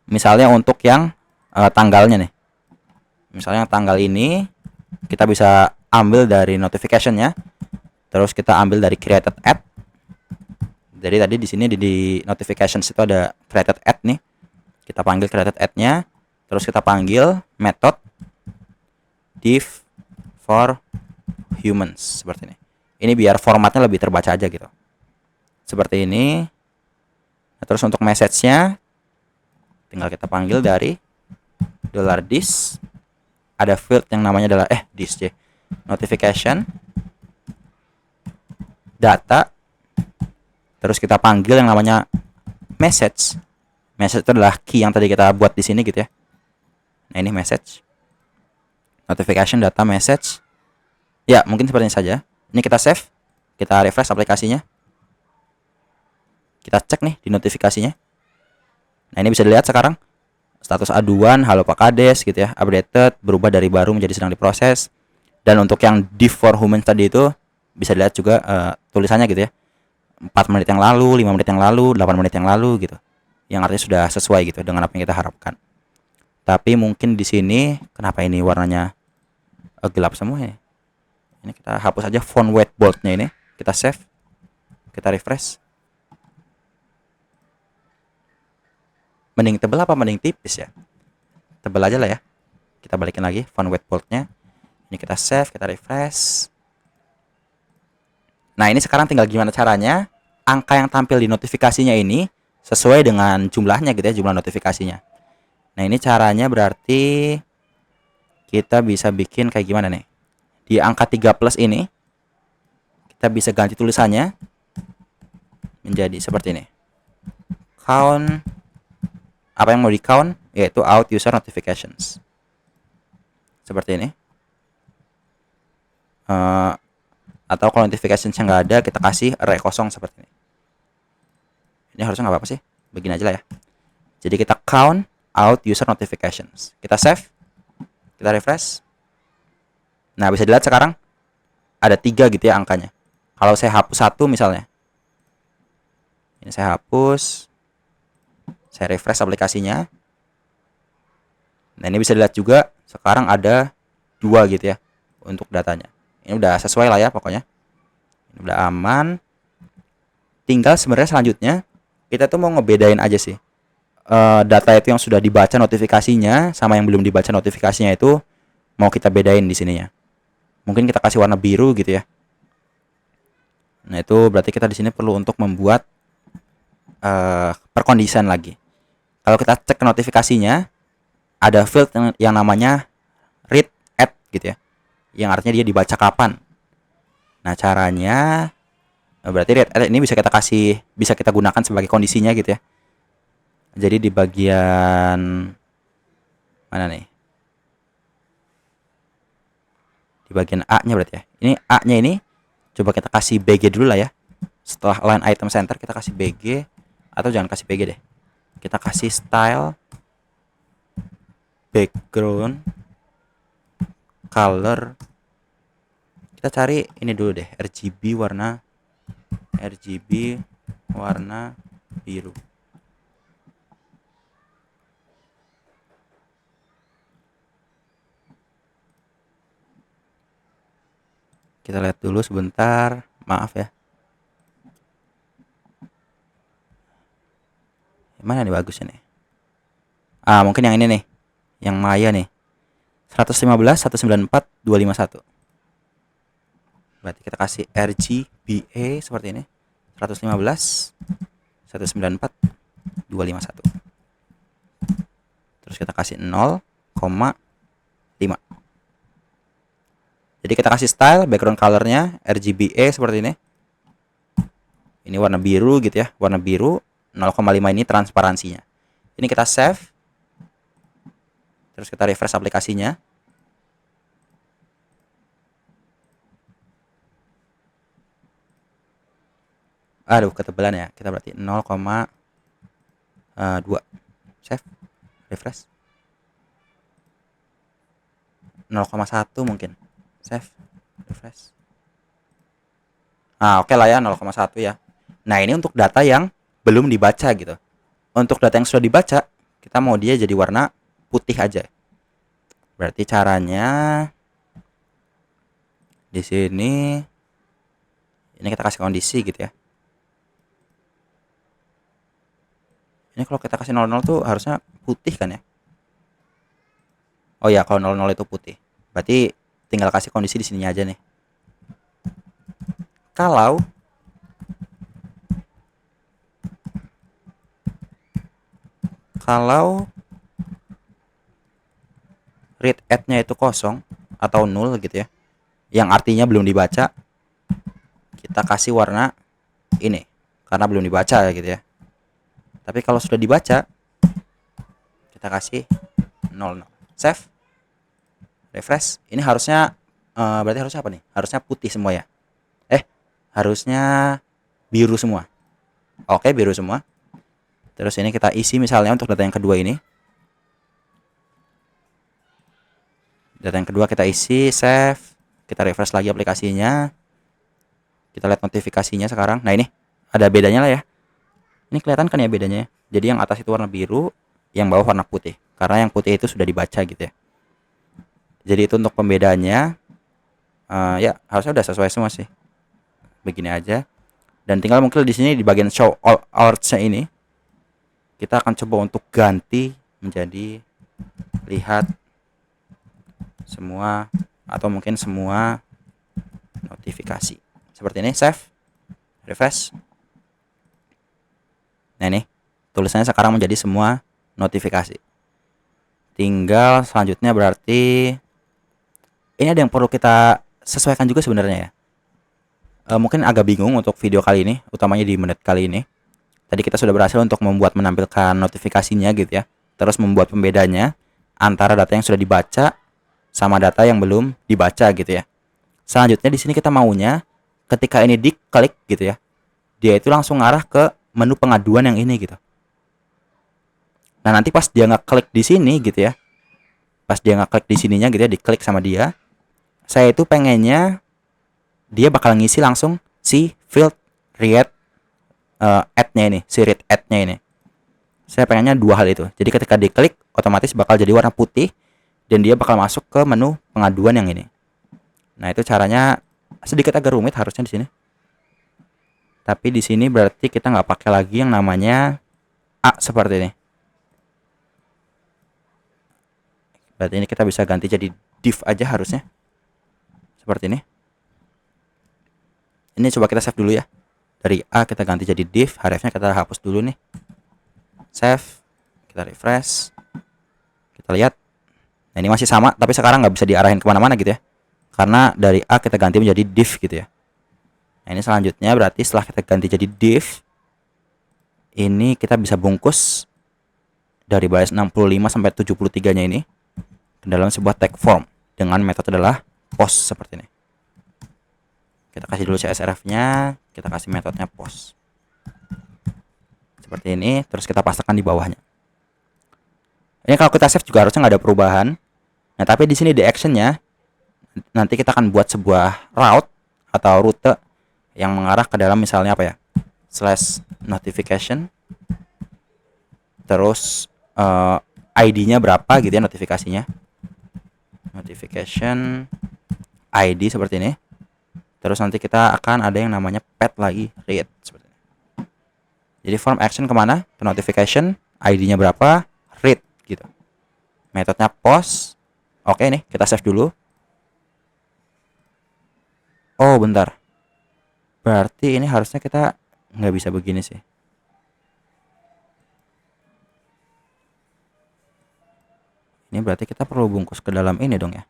Misalnya untuk yang tanggalnya nih. Misalnya tanggal ini kita bisa ambil dari notification-nya. Terus kita ambil dari created at. Jadi tadi di sini di notifications itu ada created at nih. Kita panggil created at-nya. Terus kita panggil method div for humans seperti ini. Ini biar formatnya lebih terbaca aja gitu. Seperti ini. Nah, terus untuk message-nya tinggal kita panggil dari $this. Ada field yang namanya adalah this ya. Notification data. Terus kita panggil yang namanya message. Message itu adalah key yang tadi kita buat di sini gitu ya. Nah, ini message. Notification data message. Ya, mungkin seperti ini saja. Ini kita save. Kita refresh aplikasinya. Kita cek nih di notifikasinya. Nah, ini bisa dilihat sekarang status aduan, halo Pak Kades gitu ya, updated, berubah dari baru menjadi sedang diproses. Dan untuk yang div for humans tadi itu bisa dilihat juga tulisannya gitu ya. 4 menit yang lalu, 5 menit yang lalu, 8 menit yang lalu gitu. Yang artinya sudah sesuai gitu dengan apa yang kita harapkan. Tapi mungkin di sini kenapa ini warnanya gelap semua ya? Ini kita hapus aja font white bold-nya ini. Kita save. Kita refresh. Mending tebel apa mending tipis ya? Tebel aja lah ya. Kita balikin lagi font white bold-nya. Ini kita save, kita refresh. Nah, ini sekarang tinggal gimana caranya angka yang tampil di notifikasinya ini sesuai dengan jumlahnya gitu ya, jumlah notifikasinya. Nah, ini caranya berarti kita bisa bikin kayak gimana nih? Di angka 3 plus ini kita bisa ganti tulisannya menjadi seperti ini. Count, apa yang mau di count, yaitu out user notifications. Seperti ini. Atau kalau notifications yang nggak ada, kita kasih array kosong seperti ini. Ini harusnya nggak apa-apa sih, begini aja lah ya. Jadi kita count out user notifications. Kita save, kita refresh. Nah, bisa dilihat sekarang ada 3 gitu ya angkanya. Kalau saya hapus 1 misalnya, ini saya hapus, saya refresh aplikasinya. Nah, ini bisa dilihat juga sekarang ada 2 gitu ya untuk datanya. Ini udah sesuai lah ya pokoknya. Ini udah aman. Tinggal sebenarnya selanjutnya kita tuh mau ngebedain aja sih data itu yang sudah dibaca notifikasinya sama yang belum dibaca notifikasinya itu mau kita bedain di sininya. Mungkin kita kasih warna biru gitu ya. Nah, itu berarti kita di sini perlu untuk membuat perkondisian lagi. Kalau kita cek ke notifikasinya ada field yang namanya read at gitu ya, yang artinya dia dibaca kapan. Nah, caranya berarti read at ini bisa kita gunakan sebagai kondisinya gitu ya. Jadi di bagian mana nih? Di bagian A-nya berarti ya. Ini A-nya ini coba kita kasih BG dulu lah ya. Setelah line item center kita kasih BG, atau jangan kasih BG deh. Kita kasih style background color. Kita cari ini dulu deh, RGB warna biru. Kita lihat dulu sebentar, maaf ya. Mana nih bagusnya nih? Mungkin yang ini nih. Yang Maya nih. 115 194 251. Berarti kita kasih RGBA seperti ini. 115 194 251. Terus kita kasih 0,5. Jadi kita kasih style background colornya RGBA seperti ini. Ini warna biru gitu ya, warna biru. 0,5 ini transparansinya. Ini kita save. Terus kita refresh aplikasinya. Aduh, ketebalan ya. Kita berarti 0,2. Save. Refresh. 0,1 mungkin. Save. Refresh. Oke lah ya, 0,1 ya. Nah, ini untuk data yang belum dibaca gitu. Untuk data yang sudah dibaca, kita mau dia jadi warna putih aja. Berarti caranya di sini ini kita kasih kondisi gitu ya. Ini kalau kita kasih 00 tuh harusnya putih kan ya? Oh ya, kalau 00 itu putih. Berarti tinggal kasih kondisi di sini aja nih. Kalau kalau read at-nya itu kosong atau nol gitu ya, yang artinya belum dibaca, kita kasih warna ini karena belum dibaca gitu ya. Tapi kalau sudah dibaca, kita kasih 00. Save, refresh. Ini harusnya berarti harusnya apa nih? Harusnya putih semua ya. Harusnya biru semua. Oke, biru semua. Terus ini kita isi misalnya untuk data yang kedua ini. Data yang kedua kita isi, save. Kita refresh lagi aplikasinya. Kita lihat notifikasinya sekarang. Nah, ini ada bedanya lah ya. Ini kelihatan kan ya bedanya. Jadi yang atas itu warna biru, yang bawah warna putih. Karena yang putih itu sudah dibaca gitu ya. Jadi itu untuk pembedanya. Ya, harusnya udah sesuai semua sih. Begini aja. Dan tinggal mungkin di sini di bagian show all alerts-nya ini kita akan coba untuk ganti menjadi lihat semua atau mungkin semua notifikasi. Seperti ini, save, refresh. Nah, ini tulisannya sekarang menjadi semua notifikasi. Tinggal selanjutnya berarti ini ada yang perlu kita sesuaikan juga sebenarnya ya. Mungkin agak bingung untuk video kali ini, utamanya di menit kali ini. Tadi kita sudah berhasil untuk menampilkan notifikasinya gitu ya. Terus membuat pembedanya antara data yang sudah dibaca sama data yang belum dibaca gitu ya. Selanjutnya di sini kita maunya ketika ini diklik gitu ya, dia itu langsung ngarah ke menu pengaduan yang ini gitu. Nah, nanti pas dia ngeklik di sini gitu ya. Pas dia ngeklik di sininya gitu ya, diklik sama dia. Saya itu pengennya dia bakal ngisi langsung si field read ad-nya ini, si read ad-nya ini. Saya pengennya dua hal itu. Jadi ketika diklik otomatis bakal jadi warna putih dan dia bakal masuk ke menu pengaduan yang ini. Nah, itu caranya sedikit agak rumit harusnya di sini. Tapi di sini berarti kita nggak pakai lagi yang namanya A seperti ini. Berarti ini kita bisa ganti jadi div aja harusnya. Seperti ini. Ini coba kita save dulu ya. Dari A kita ganti jadi div, href-nya kita hapus dulu nih. Save, kita refresh. Kita lihat. Nah, ini masih sama, tapi sekarang nggak bisa diarahin kemana-mana gitu ya. Karena dari A kita ganti menjadi div gitu ya. Nah, ini selanjutnya berarti setelah kita ganti jadi div, ini kita bisa bungkus dari baris 65 sampai 73-nya ini ke dalam sebuah tag form dengan metode adalah post seperti ini. Kita kasih dulu CSRF-nya, kita kasih metodenya post. Seperti ini, terus kita pastikan di bawahnya. Ini kalau kita save juga harusnya nggak ada perubahan. Nah, tapi di sini di action-nya nanti kita akan buat sebuah route atau rute yang mengarah ke dalam misalnya apa ya? /notification. Terus ID-nya berapa gitu ya notifikasinya. Notification ID seperti ini. Terus nanti kita akan ada yang namanya pet lagi, read seperti ini. Jadi form action kemana? Ke notification, ID-nya berapa, read gitu. Metodenya post. Oke nih, kita save dulu. Oh bentar. Berarti ini harusnya kita nggak bisa begini sih. Ini berarti kita perlu bungkus ke dalam ini dong ya.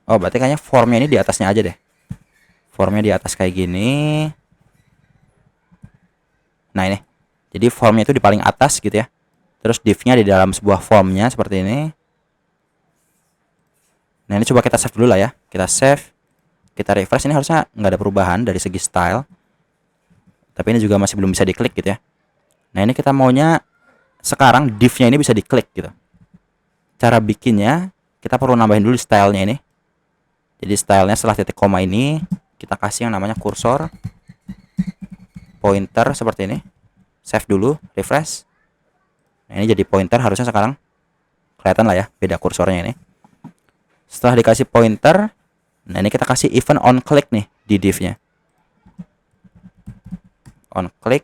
Oh, berarti kayaknya formnya ini di atasnya aja deh. Formnya di atas kayak gini. Nah, ini. Jadi formnya itu di paling atas gitu ya. Terus div-nya di dalam sebuah formnya seperti ini. Nah, ini coba kita save dulu lah ya. Kita save. Kita refresh. Ini harusnya nggak ada perubahan dari segi style. Tapi ini juga masih belum bisa diklik gitu ya. Nah, ini kita maunya sekarang div-nya ini bisa diklik gitu. Cara bikinnya, kita perlu nambahin dulu stylenya ini. Jadi stylenya setelah titik koma ini kita kasih yang namanya kursor pointer seperti ini. Save dulu, refresh. Nah, ini jadi pointer harusnya sekarang kelihatan lah ya beda kursornya ini. Setelah dikasih pointer, nah ini kita kasih event on click nih di div-nya. On click.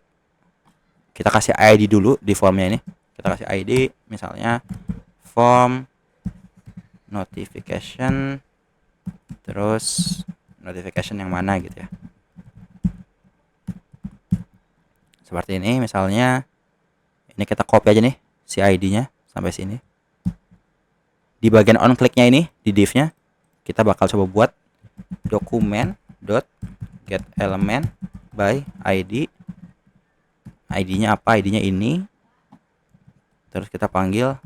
Kita kasih ID dulu di formnya ini. Kita kasih ID misalnya form notification terus notification yang mana gitu ya. Seperti ini misalnya, ini kita copy aja nih si ID-nya sampai sini. Di bagian on click-nya ini di div-nya kita bakal coba buat document.getElement by ID. ID-nya apa? ID-nya ini. Terus kita panggil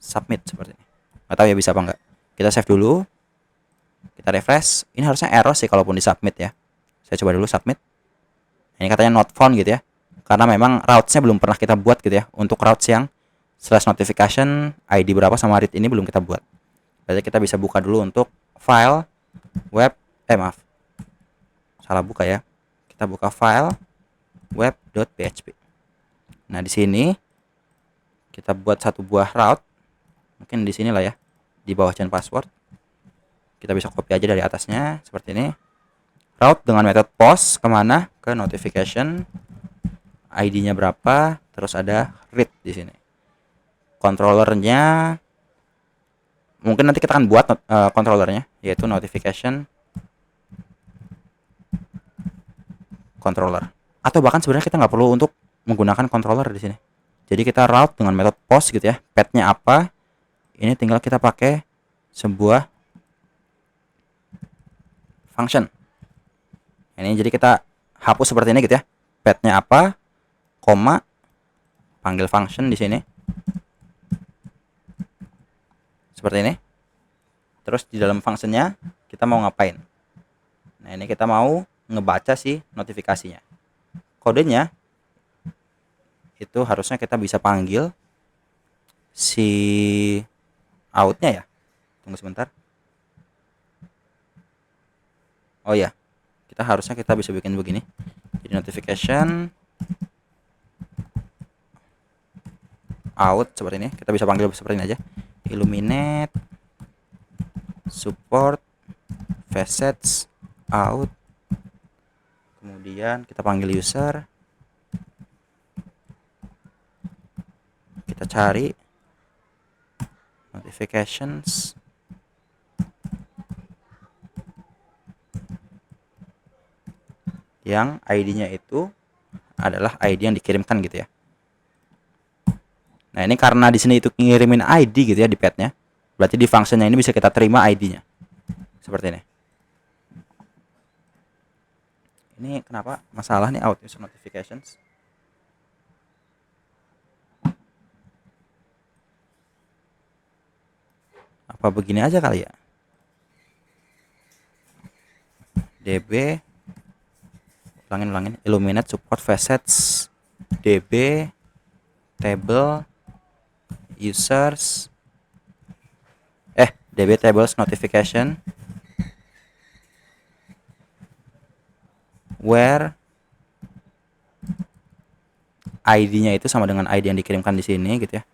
submit seperti ini. Nggak tahu ya bisa apa enggak. Kita save dulu. Kita refresh. Ini harusnya error sih kalaupun di submit ya. Saya coba dulu submit. Ini katanya not found gitu ya. Karena memang routes-nya belum pernah kita buat gitu ya. Untuk routes yang /notification ID berapa sama read ini belum kita buat. Berarti kita bisa buka dulu untuk file web. Maaf. Salah buka ya. Kita buka file web.php. Nah, di sini kita buat satu buah route. Mungkin di sini lah ya. Di bawah chain password. Kita bisa copy aja dari atasnya seperti ini. Route dengan metode post kemana? Ke notification. ID-nya berapa? Terus ada read di sini. Controllernya mungkin nanti kita akan buat controllernya, yaitu notification controller. Atau bahkan sebenarnya kita nggak perlu untuk menggunakan controller di sini. Jadi kita route dengan metode post gitu ya. Path-nya apa? Ini tinggal kita pakai sebuah function. Ini jadi kita hapus seperti ini gitu ya. Path-nya apa? Koma, panggil function di sini. Seperti ini. Terus di dalam functionnya kita mau ngapain? Nah, ini kita mau ngebaca si notifikasinya. Kodenya itu harusnya kita bisa panggil si outnya ya. Tunggu sebentar. Oh ya, kita bisa bikin begini. Jadi notification out seperti ini. Kita bisa panggil seperti ini aja. Illuminate support facets out. Kemudian kita panggil user. Kita cari notifications. Yang ID-nya itu adalah ID yang dikirimkan gitu ya. Nah, ini karena di sini itu ngirimin ID gitu ya di path-nya. Berarti di function-nya ini bisa kita terima ID-nya. Seperti ini. Ini kenapa masalah nih out user notifications? Apa begini aja kali ya? DB ulangin illuminate support facets DB table users DB tables notification where ID-nya itu sama dengan ID yang dikirimkan di sini gitu ya.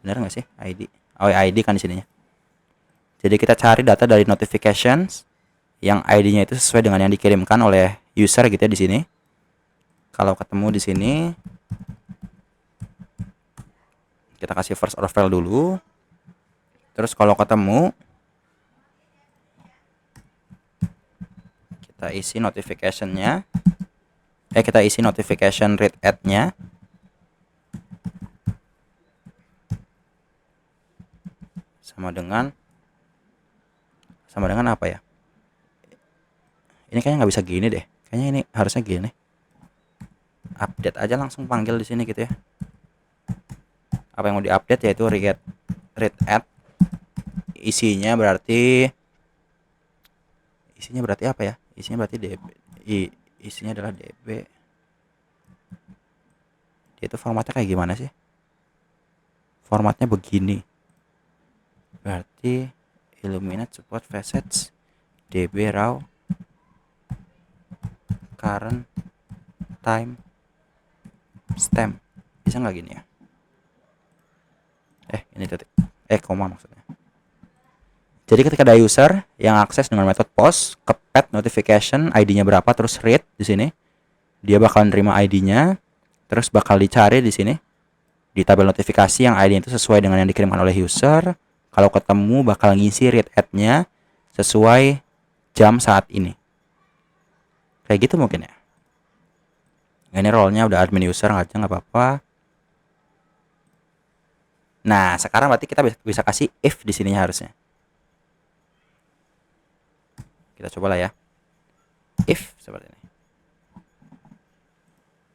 Benar nggak sih ID? Oh, ID kan di sininya. Jadi kita cari data dari notifications yang ID-nya itu sesuai dengan yang dikirimkan oleh user gitu ya di sini. Kalau ketemu di sini, kita kasih first order file dulu. Terus kalau ketemu, kita isi notification-nya. Kita isi notification read at-nya. Sama dengan apa ya? Ini kayaknya nggak bisa gini deh. Kayaknya ini harusnya gini. Update aja langsung panggil di sini gitu ya. Apa yang mau diupdate yaitu read at. Isinya berarti apa ya? Isinya berarti DB. Isinya adalah DB. Dia itu formatnya kayak gimana sih? Formatnya begini. Berarti illuminate support facets DB raw current time stamp. Bisa nggak gini ya? Ini titik. Koma maksudnya. Jadi ketika ada user yang akses dengan metode post ke path notification ID-nya berapa terus read di sini, dia bakal nerima ID-nya, terus bakal dicari di sini di tabel notifikasi yang ID itu sesuai dengan yang dikirimkan oleh user. Kalau ketemu bakal ngisi read at-nya sesuai jam saat ini. Kayak gitu mungkin ya. Ini role-nya udah admin user aja, nggak apa-apa. Nah, sekarang berarti kita bisa kasih if di sininya harusnya. Kita coba lah ya. If seperti ini.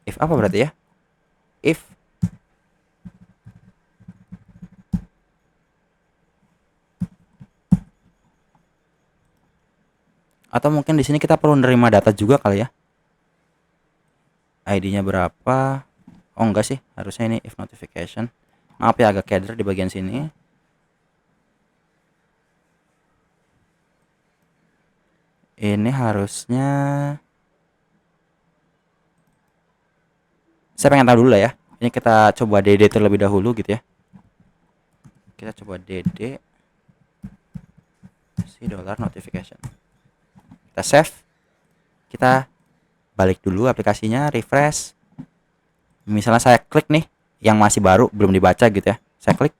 If apa berarti ya? If atau mungkin di sini kita perlu nerima data juga kali ya. ID-nya berapa? Oh enggak sih, harusnya ini if notification. Maaf ya agak keder di bagian sini. Ini harusnya saya pengen tahu dulu lah ya. Ini kita coba DD terlebih dahulu gitu ya. Kita coba DD si dollar notification. Kita save. Kita balik dulu aplikasinya, refresh. Misalnya saya klik nih yang masih baru belum dibaca gitu ya. Saya klik.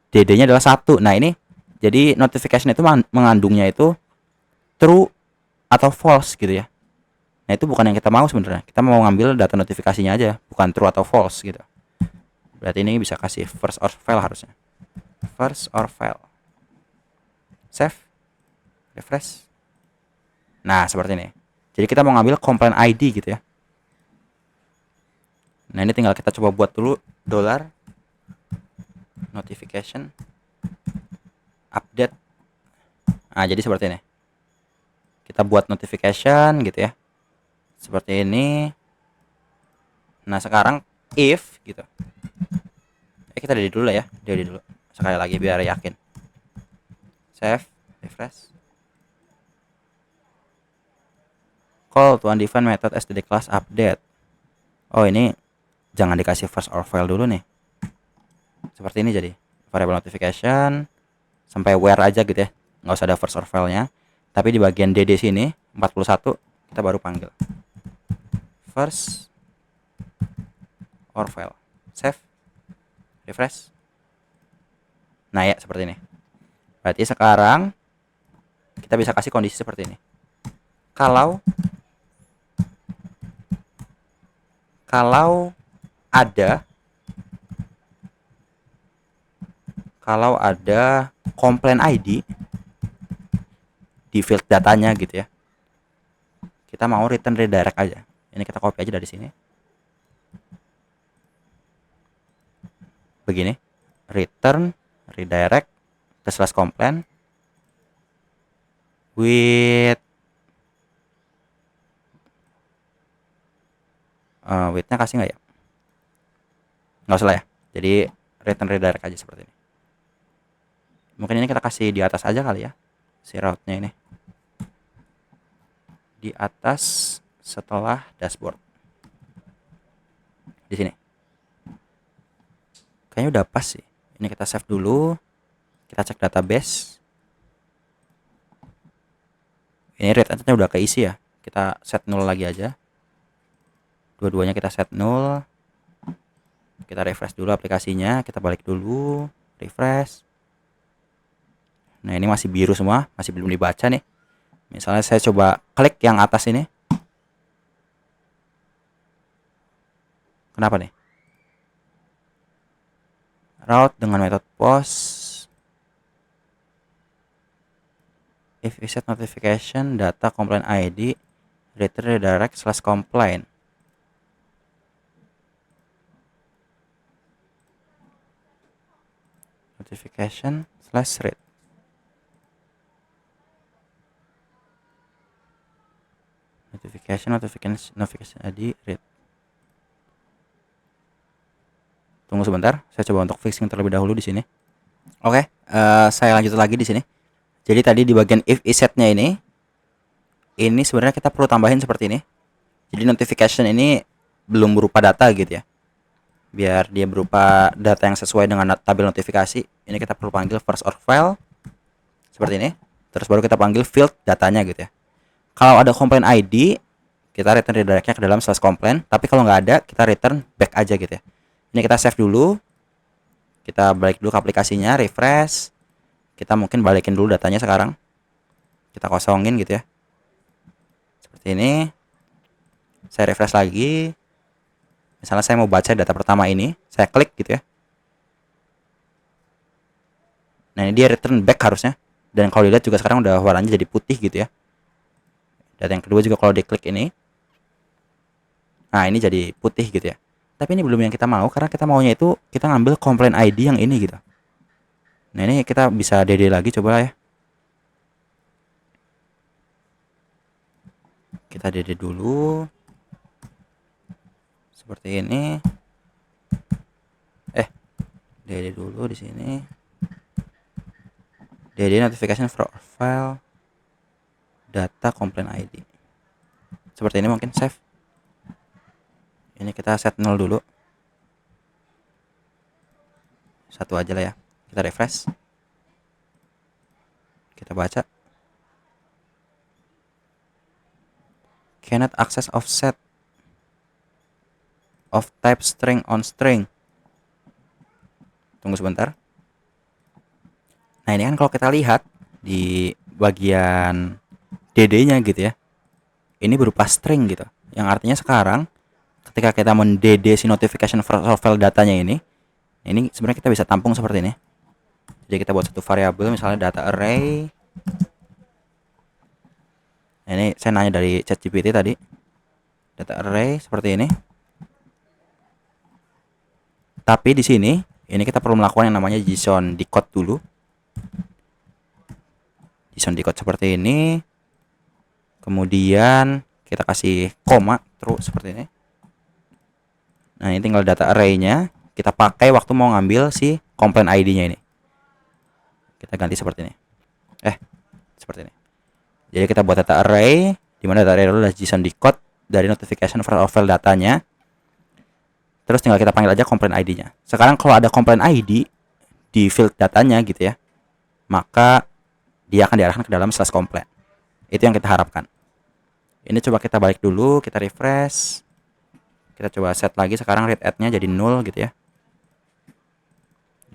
DD-nya adalah 1. Nah, ini jadi notification itu mengandungnya itu true atau false gitu ya. Nah, itu bukan yang kita mau sebenarnya. Kita mau ngambil data notifikasinya aja, bukan true atau false gitu. Berarti ini bisa kasih first or file harusnya. First or file. Save. Refresh. Nah, seperti ini. Jadi kita mau ngambil complaint ID gitu ya. Nah, ini tinggal kita coba buat dulu dollar notification update. Nah, jadi seperti ini. Kita buat notification gitu ya. Seperti ini. Nah, sekarang if gitu. Kita delete dulu lah ya. Delete dulu. Sekali lagi biar yakin. Save, refresh. Call to undefined method as the class update. Oh, ini jangan dikasih first or file dulu nih. Seperti ini jadi. Variable notification sampai where aja gitu ya. Nggak usah ada first or file-nya. Tapi di bagian DD sini 41 kita baru panggil first or file. Save. Refresh. Nah ya seperti ini. Berarti sekarang kita bisa kasih kondisi seperti ini. Kalau ada komplain ID di field datanya gitu ya. Kita mau return redirect aja. Ini kita copy aja dari sini. Begini. Return redirect ke slash complaint with width-nya kasih nggak ya? Nggak usah lah ya. Jadi return redirect aja seperti ini. Mungkin ini kita kasih di atas aja kali ya. Si route-nya ini. Di atas setelah dashboard. Di sini. Kayaknya udah pas sih. Ini kita save dulu. Kita cek database. Ini rate-nya udah keisi ya. Kita set 0 lagi aja. Dua-duanya kita set 0. Kita refresh dulu aplikasinya. Kita balik dulu. Refresh. Nah, ini masih biru semua. Masih belum dibaca nih. Misalnya saya coba klik yang atas ini. Kenapa nih? Route dengan metode post. If we set notification data complaint ID return redirect slash complaint. Notification slash read. Notification ID read. Tunggu sebentar, saya coba untuk fixing terlebih dahulu di sini. Oke, saya lanjut lagi di sini. Jadi tadi di bagian if isetnya ini sebenarnya kita perlu tambahin seperti ini. Jadi notification ini belum berupa data gitu ya. Biar dia berupa data yang sesuai dengan tabel notifikasi, ini kita perlu panggil first or file seperti ini. Terus baru kita panggil field datanya gitu ya. Kalau ada complaint ID, kita return redirect-nya ke dalam slash complaint. Tapi kalau nggak ada, kita return back aja gitu ya. Ini kita save dulu. Kita balik dulu ke aplikasinya, refresh. Kita mungkin balikin dulu datanya sekarang. Kita kosongin gitu ya. Seperti Seperti ini. Saya refresh lagi. Misalnya saya mau baca data pertama ini, saya klik gitu ya. Nah, ini dia return back harusnya. Dan kalau dilihat juga sekarang udah warnanya jadi putih gitu ya. Data yang kedua juga kalau diklik ini, nah ini jadi putih gitu ya. Tapi ini belum yang kita mau, karena kita maunya itu kita ngambil complaint ID yang ini gitu. Nah, ini kita bisa DD lagi, coba ya. Kita DD dulu. Seperti ini. DD dulu di sini. DD notification profile data complaint ID. Seperti ini mungkin save. Ini kita set 0 dulu. Satu aja lah ya. Kita refresh. Kita baca. Cannot access offset of type string on string. Tunggu sebentar. Nah, ini kan kalau kita lihat di bagian DD-nya gitu ya. Ini berupa string gitu. Yang artinya sekarang ketika kita men-DD si notification profile datanya ini sebenarnya kita bisa tampung seperti ini. Jadi kita buat satu variabel misalnya data array. Nah, ini saya nanya dari ChatGPT tadi. Data array seperti ini. Tapi di sini ini kita perlu melakukan yang namanya JSON decode dulu. JSON decode seperti ini. Kemudian kita kasih koma terus seperti ini. Nah, ini tinggal data array-nya kita pakai waktu mau ngambil si complaint ID-nya ini. Kita ganti seperti ini. Seperti ini. Jadi kita buat data array, di mana data array itu adalah JSON decode dari notification profile datanya. Terus tinggal kita panggil aja complaint ID-nya. Sekarang kalau ada complaint ID di field datanya gitu ya, maka dia akan diarahkan ke dalam slash complaint. Itu yang kita harapkan. Ini coba kita balik dulu, kita refresh. Kita coba set lagi sekarang read add-nya jadi 0 gitu ya.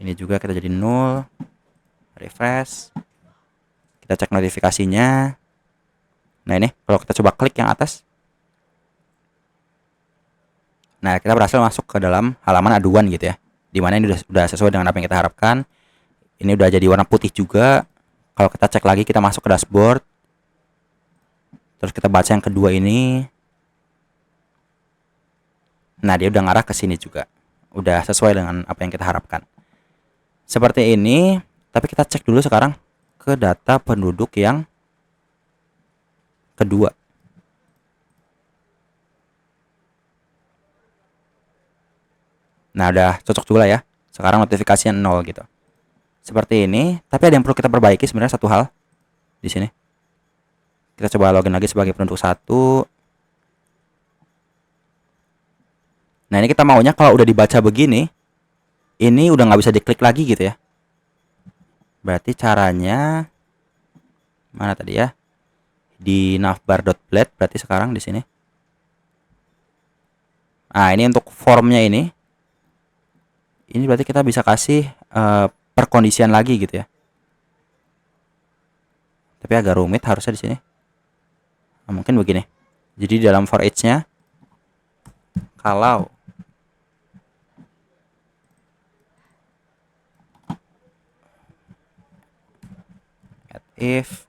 Ini juga kita jadi 0. Refresh. Kita cek notifikasinya. Nah, ini kalau kita coba klik yang atas. Nah, kita berhasil masuk ke dalam halaman aduan gitu ya. Dimana ini udah sesuai dengan apa yang kita harapkan. Ini udah jadi warna putih juga. Kalau kita cek lagi, kita masuk ke dashboard. Terus kita baca yang kedua ini. Nah, dia udah ngarah ke sini juga. Udah sesuai dengan apa yang kita harapkan. Seperti ini, tapi kita cek dulu sekarang ke data penduduk yang kedua. Nah, udah cocok juga lah ya. Sekarang notifikasinya 0 gitu. Seperti ini, tapi ada yang perlu kita perbaiki sebenarnya satu hal di sini. Kita coba login lagi sebagai penduduk 1. Nah, ini kita maunya kalau udah dibaca begini, ini udah nggak bisa diklik lagi gitu ya. Berarti caranya mana tadi ya? Di navbar.blade berarti sekarang di sini. Nah, ini untuk formnya ini. Ini berarti kita bisa kasih perkondisian lagi gitu ya. Tapi agak rumit harusnya di sini. Nah, mungkin begini. Jadi dalam for each-nya kalau if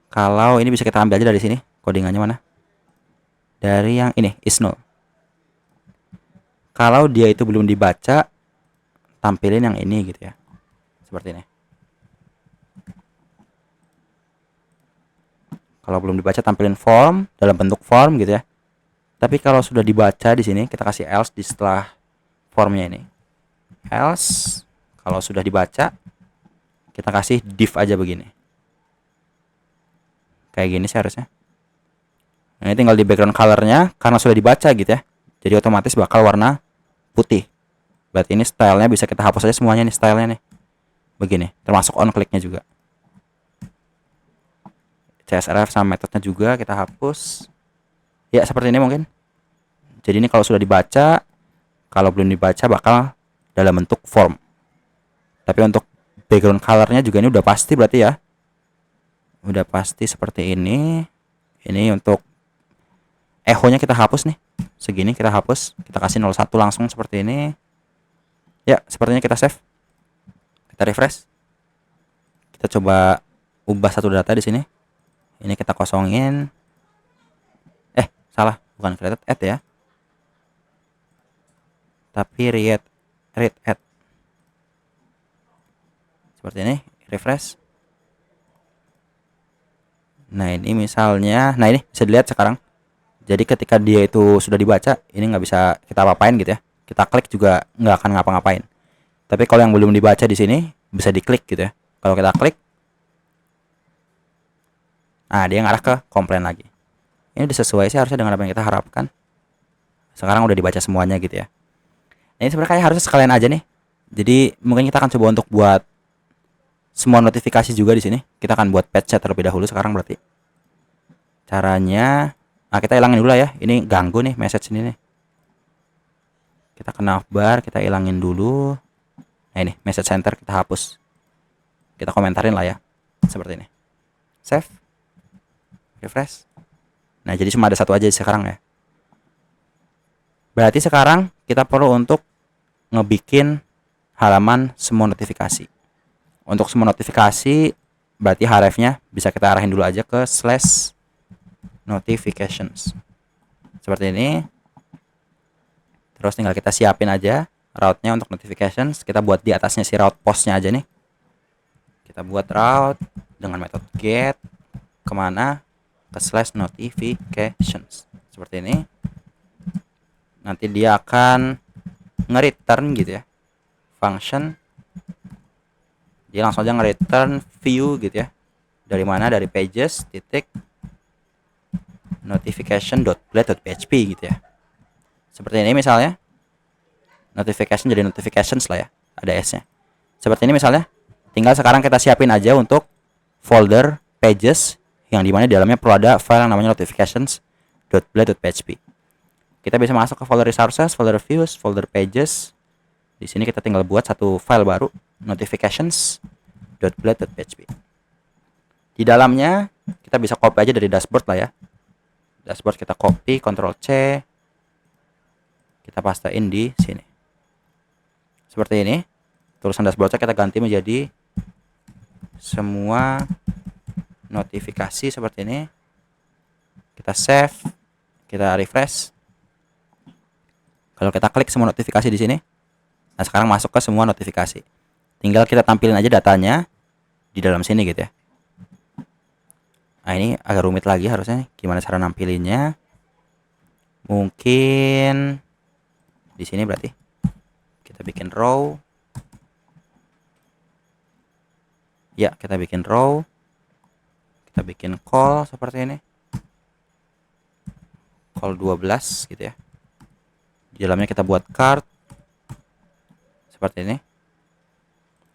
kalau ini bisa kita ambil aja dari sini, codingannya mana? Dari yang ini is null. Kalau dia itu belum dibaca, tampilin yang ini gitu ya. Seperti ini. Kalau belum dibaca, tampilin form dalam bentuk form gitu ya. Tapi kalau sudah dibaca di sini, kita kasih else di setelah formnya ini. Else kalau sudah dibaca, kita kasih div aja begini. Kayak gini sih harusnya. Nah, ini tinggal di background colornya karena sudah dibaca gitu ya. Jadi otomatis bakal warna putih. Berarti ini stylenya bisa kita hapus aja semuanya nih stylenya nih. Begini, termasuk on clicknya juga. CSRF sama metodenya juga kita hapus. Ya, seperti ini mungkin. Jadi ini kalau sudah dibaca, kalau belum dibaca bakal dalam bentuk form. Tapi untuk background colornya juga ini udah pasti berarti ya. Udah pasti seperti ini. Ini untuk echo-nya kita hapus nih. Segini kita hapus, kita kasih 01 langsung seperti ini. Ya, sepertinya kita save. Kita refresh. Kita coba ubah satu data di sini. Ini kita kosongin. Salah, bukan created add ya. Tapi read add. Seperti ini, refresh. Nah, ini misalnya, nah ini bisa dilihat sekarang. Jadi ketika dia itu sudah dibaca, ini nggak bisa kita apa-apain gitu ya. Kita klik juga nggak akan ngapa-ngapain. Tapi kalau yang belum dibaca di sini bisa diklik gitu ya. Kalau kita klik, nah dia ngarah ke komplain lagi. Ini udah sesuai sih harusnya dengan apa yang kita harapkan. Sekarang udah dibaca semuanya gitu ya. Nah, ini sebenarnya harusnya sekalian aja nih. Jadi mungkin kita akan coba untuk buat semua notifikasi juga di sini. Kita akan buat patch terlebih dahulu sekarang berarti. Caranya, nah kita hilangin dulu lah ya. Ini ganggu nih message ini nih. Kita ke navbar, kita hilangin dulu. Nah ini message center kita hapus. Kita komentarin lah ya. Seperti ini. Save. Refresh. Nah, jadi cuma ada satu aja sekarang ya. Berarti sekarang kita perlu untuk ngebikin halaman semua notifikasi. Untuk semua notifikasi, berarti href-nya bisa kita arahin dulu aja ke /notifications. Seperti ini. Terus tinggal kita siapin aja route-nya untuk notifications. Kita buat di atasnya si route post-nya aja nih. Kita buat route dengan metode get kemana? Ke /notifications. Seperti ini. Nanti dia akan nge-return gitu ya. Function. Dia langsung aja nge-return view gitu ya. Dari mana? Dari pages titik notification.blade.php gitu ya. Seperti ini misalnya. Notification jadi notifications lah ya. Ada S-nya. Seperti ini misalnya. Tinggal sekarang kita siapin aja untuk folder pages yang dimana di dalamnya perlu ada file yang namanya notifications.blade.php. Kita bisa masuk ke folder resources, folder views, folder pages. Di sini kita tinggal buat satu file baru, notifications.blade.php. Di dalamnya kita bisa copy aja dari dashboard lah ya. Dashboard kita copy, Ctrl C. Kita pastein di sini. Seperti ini. Tulisan dashboardnya kita ganti menjadi semua notifikasi seperti ini. Kita save, kita refresh. Kalau kita klik semua notifikasi di sini, nah sekarang masuk ke semua notifikasi. Tinggal kita tampilin aja datanya di dalam sini gitu ya. Nah ini agak rumit lagi harusnya. Gimana cara nampilinnya? Mungkin di sini berarti kita bikin row. Ya, kita bikin row. Kita bikin call seperti ini. Call 12 gitu ya. Di dalamnya kita buat card. Seperti ini.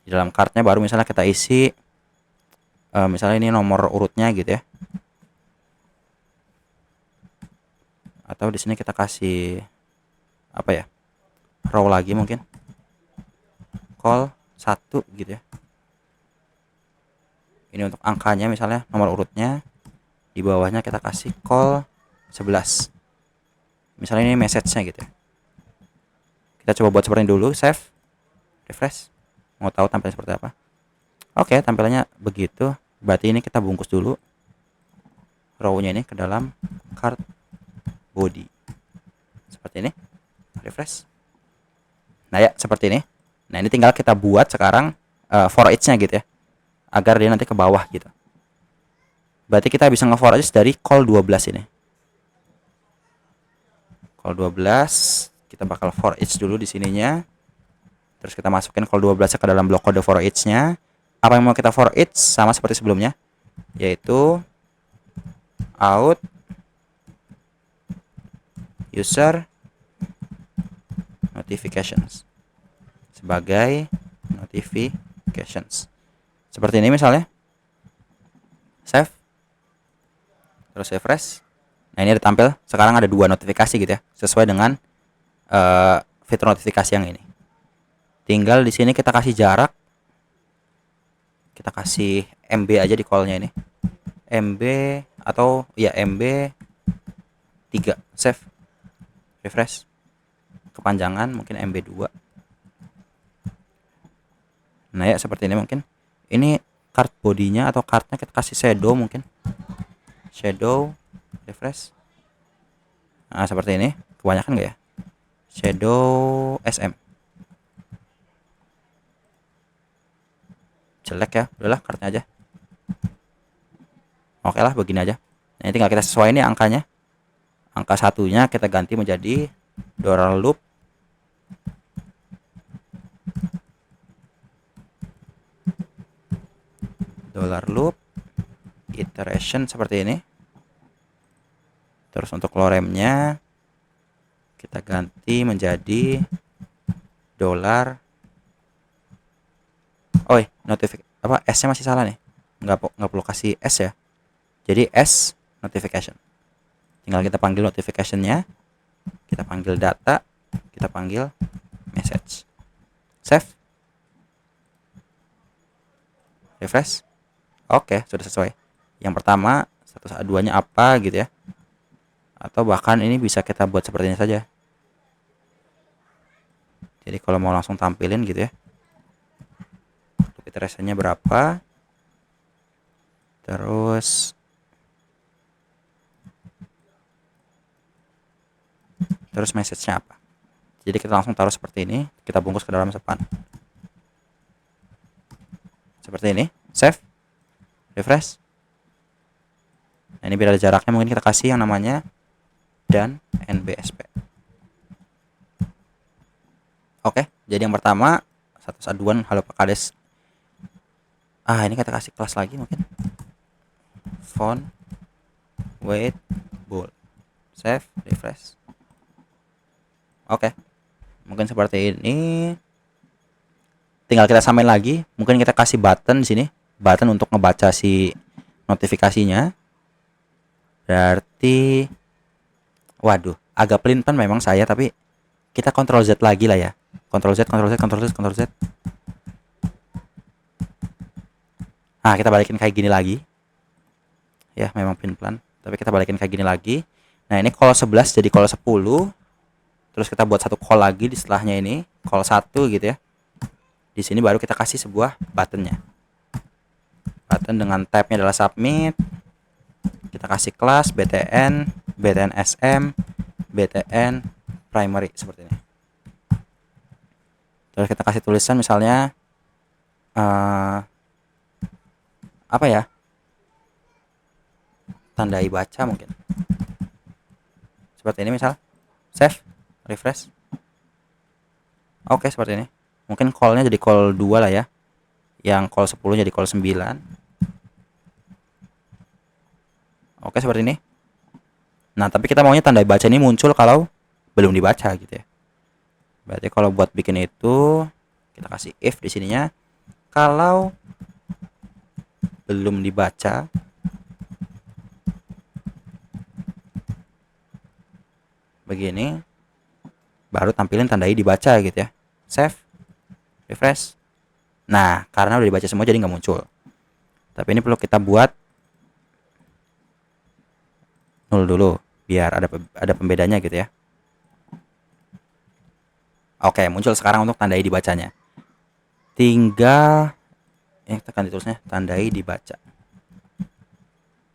Di dalam cardnya baru misalnya kita isi. Misalnya ini nomor urutnya gitu ya. Atau di sini kita kasih apa ya? Row lagi mungkin. Call 1 gitu ya. Ini untuk angkanya misalnya nomor urutnya. Di bawahnya kita kasih call 11. Misalnya ini message-nya gitu ya. Kita coba buat seperti ini dulu, save, refresh. Mau tahu tampilannya seperti apa? Oke, tampilannya begitu. Berarti ini kita bungkus dulu row-nya ini ke dalam card body. Seperti ini. Refresh. Nah ya, seperti ini. Nah, ini tinggal kita buat sekarang for each-nya gitu ya. Agar dia nanti ke bawah gitu. Berarti kita bisa nge-for each dari call 12 ini. Call 12, kita bakal for each dulu di sininya. Terus kita masukin call 12 ke dalam blok kode for each-nya. Apa yang mau kita for each sama seperti sebelumnya, yaitu out user notifications sebagai notifications. Seperti ini misalnya. Save. Terus refresh. Nah, ini ada tampil. Sekarang ada 2 notifikasi gitu ya. Sesuai dengan fitur notifikasi yang ini. Tinggal di sini kita kasih jarak. Kita kasih MB aja di call-nya ini. MB atau ya MB 3. Save, refresh. Kepanjangan mungkin MB 2. Nah ya seperti ini mungkin. Ini card bodinya atau cardnya kita kasih shadow mungkin. Shadow, refresh. Nah seperti ini. Kebanyakan nggak ya? Shadow SM. Jelek ya, udahlah kartnya aja. Oke lah begini aja. Nah ini tinggal kita sesuai nih angkanya. Angka satunya kita ganti menjadi dollar loop. Dollar loop iteration seperti ini. Terus untuk loremnya kita ganti menjadi dollar. Oh, notification apa S-nya masih salah nih. Nggak perlu kasih S ya. Jadi S notification. Tinggal kita panggil notification-nya. Kita panggil data, kita panggil message. Save. Refresh. Oke, sudah sesuai. Yang pertama, status A2-nya apa gitu ya. Atau bahkan ini bisa kita buat seperti ini saja. Jadi kalau mau langsung tampilin gitu ya. Iterasinya berapa? Terus message-nya apa? Jadi kita langsung taruh seperti ini, kita bungkus ke dalam sepan. Seperti ini, save, refresh. Nah, ini biar ada jaraknya mungkin kita kasih yang namanya dan NBSP. Oke, jadi yang pertama status aduan halo Pak Kades. Ini kita kasih kelas lagi mungkin. Font, weight, bold. Save, refresh. Oke. Mungkin seperti ini. Tinggal kita samain lagi. Mungkin kita kasih button di sini, button untuk ngebaca si notifikasinya. Berarti waduh, agak pelin-pelan memang saya, tapi kita Ctrl Z lagi lah ya. Ctrl Z, Ctrl Z, Ctrl Z, Ctrl Z. Kita balikin kayak gini lagi. Ya, memang pelin-pelan, tapi kita balikin kayak gini lagi. Nah, ini call 11 jadi call 10. Terus kita buat satu call lagi di setelahnya ini, call 1 gitu ya. Di sini baru kita kasih sebuah buttonnya. Button dengan tab-nya adalah submit. Kita kasih kelas btn, btn sm, btn primary seperti ini. Terus kita kasih tulisan misalnya apa ya? Tandai baca mungkin. Seperti ini misal. Save, refresh. Oke, seperti ini. Mungkin call-nya jadi call 2 lah ya. Yang call 10 jadi call 9. Oke, seperti ini. Nah, tapi kita maunya tanda baca ini muncul kalau belum dibaca gitu ya. Berarti kalau buat bikin itu kita kasih if di sininya kalau belum dibaca begini baru tampilin tandai dibaca gitu ya. Save, refresh. Nah, karena udah dibaca semua jadi nggak muncul. Tapi ini perlu kita buat 0 dulu biar ada pembedanya gitu ya. Oke, muncul sekarang untuk tandai dibacanya. Tinggal tekan ditulisnya tandai dibaca.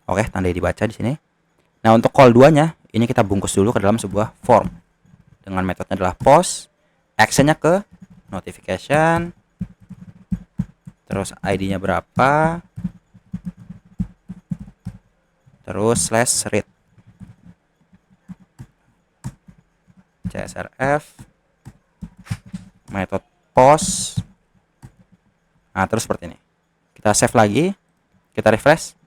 Oke, tandai dibaca di sini. Nah, untuk call 2-nya ini kita bungkus dulu ke dalam sebuah form. Dengan metodenya adalah post, actionnya ke notification, terus ID-nya berapa, terus /read csrf metode post. Nah, terus seperti ini. Kita save lagi, kita refresh.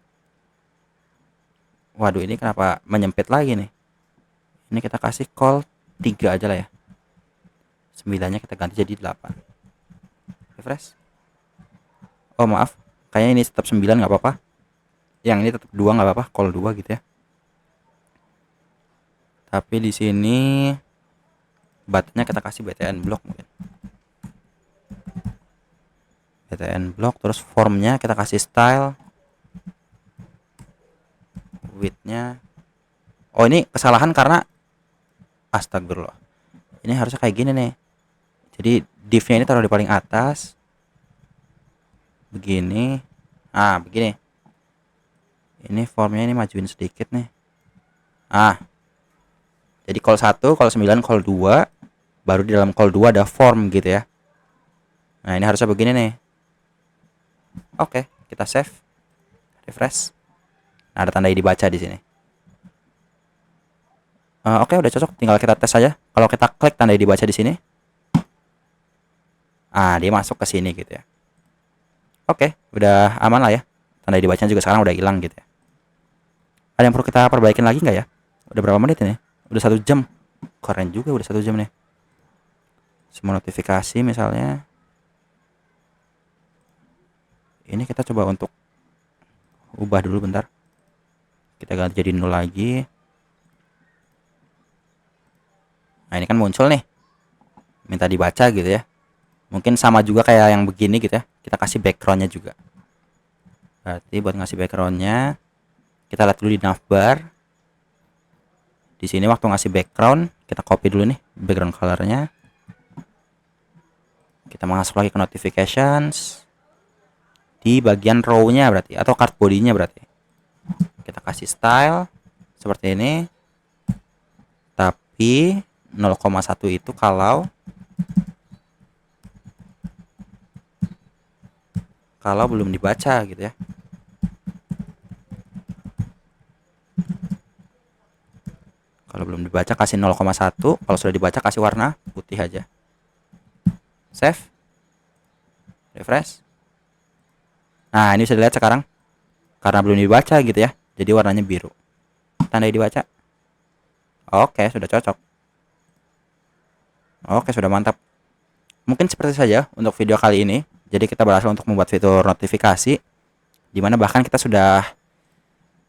Waduh, ini kenapa menyempit lagi nih? Ini kita kasih call 3 aja lah ya. 9-nya kita ganti jadi 8. Refresh. Oh, maaf. Kayaknya ini tetap 9 nggak apa-apa. Yang ini tetap 2 nggak apa-apa, call 2 gitu ya. Tapi di sini buttonnya kita kasih btn block mungkin. btn block, terus formnya kita kasih style width-nya. Oh, ini kesalahan karena astagfirullah. Ini harusnya kayak gini nih. Jadi div-nya ini taruh di paling atas. Begini. Ah, begini. Ini formnya ini majuin sedikit nih. Ah. Jadi call 1, call 9, call 2, baru di dalam call 2 ada form gitu ya. Nah, ini harusnya begini nih. Oke, kita save. Refresh. Nah, ada tanda dibaca di sini. Oke, udah cocok. Tinggal kita tes saja. Kalau kita klik tanda dibaca di sini, dia masuk ke sini gitu ya. Oke, udah aman lah ya. Tanda dibacanya juga sekarang udah hilang gitu ya. Ada yang perlu kita perbaikin lagi nggak ya? Udah berapa menit ini? Udah 1 jam. Keren juga udah 1 jam nih. Semua notifikasi misalnya. Ini kita coba untuk ubah dulu bentar. Kita ganti jadi 0 lagi. Nah, ini kan muncul nih. Minta dibaca gitu ya. Mungkin sama juga kayak yang begini gitu ya. Kita kasih backgroundnya juga. Berarti buat ngasih backgroundnya, kita lihat dulu di navbar. Di sini waktu ngasih background, kita copy dulu nih background colornya. Kita masuk lagi ke notifications. Di bagian row-nya berarti, atau card body-nya berarti. Kita kasih style seperti ini. Tapi 0,1 itu kalau belum dibaca gitu ya. Kalau belum dibaca kasih 0,1, kalau sudah dibaca kasih warna putih aja. Save. Refresh. Nah, ini bisa dilihat sekarang. Karena belum dibaca gitu ya. Jadi warnanya biru. Tandai dibaca. Oke, sudah cocok. Oke, sudah mantap. Mungkin seperti saja untuk video kali ini. Jadi kita berhasil untuk membuat fitur notifikasi, dimana bahkan kita sudah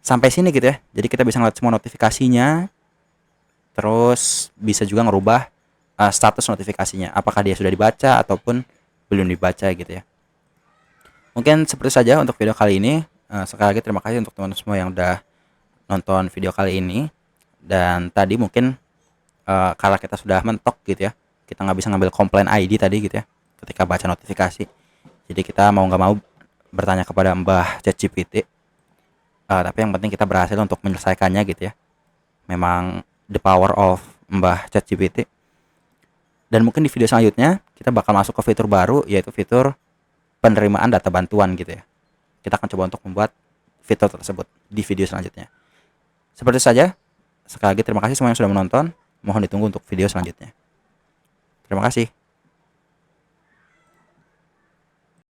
sampai sini gitu ya. Jadi kita bisa ngeliat semua notifikasinya. Terus bisa juga ngerubah status notifikasinya, apakah dia sudah dibaca ataupun belum dibaca gitu ya. Mungkin seperti saja untuk video kali ini. Sekali lagi terima kasih untuk teman-teman semua yang udah nonton video kali ini. Dan tadi mungkin kalau kita sudah mentok gitu ya, kita nggak bisa ngambil komplain ID tadi gitu ya ketika baca notifikasi. Jadi kita mau nggak mau bertanya kepada Mbah ChatGPT. Tapi yang penting kita berhasil untuk menyelesaikannya gitu ya. Memang the power of Mbah ChatGPT. Dan mungkin di video selanjutnya kita bakal masuk ke fitur baru, yaitu fitur penerimaan data bantuan gitu ya. Kita akan coba untuk membuat fitur tersebut di video selanjutnya. Seperti saja, sekali lagi terima kasih semua yang sudah menonton. Mohon ditunggu untuk video selanjutnya. Terima kasih.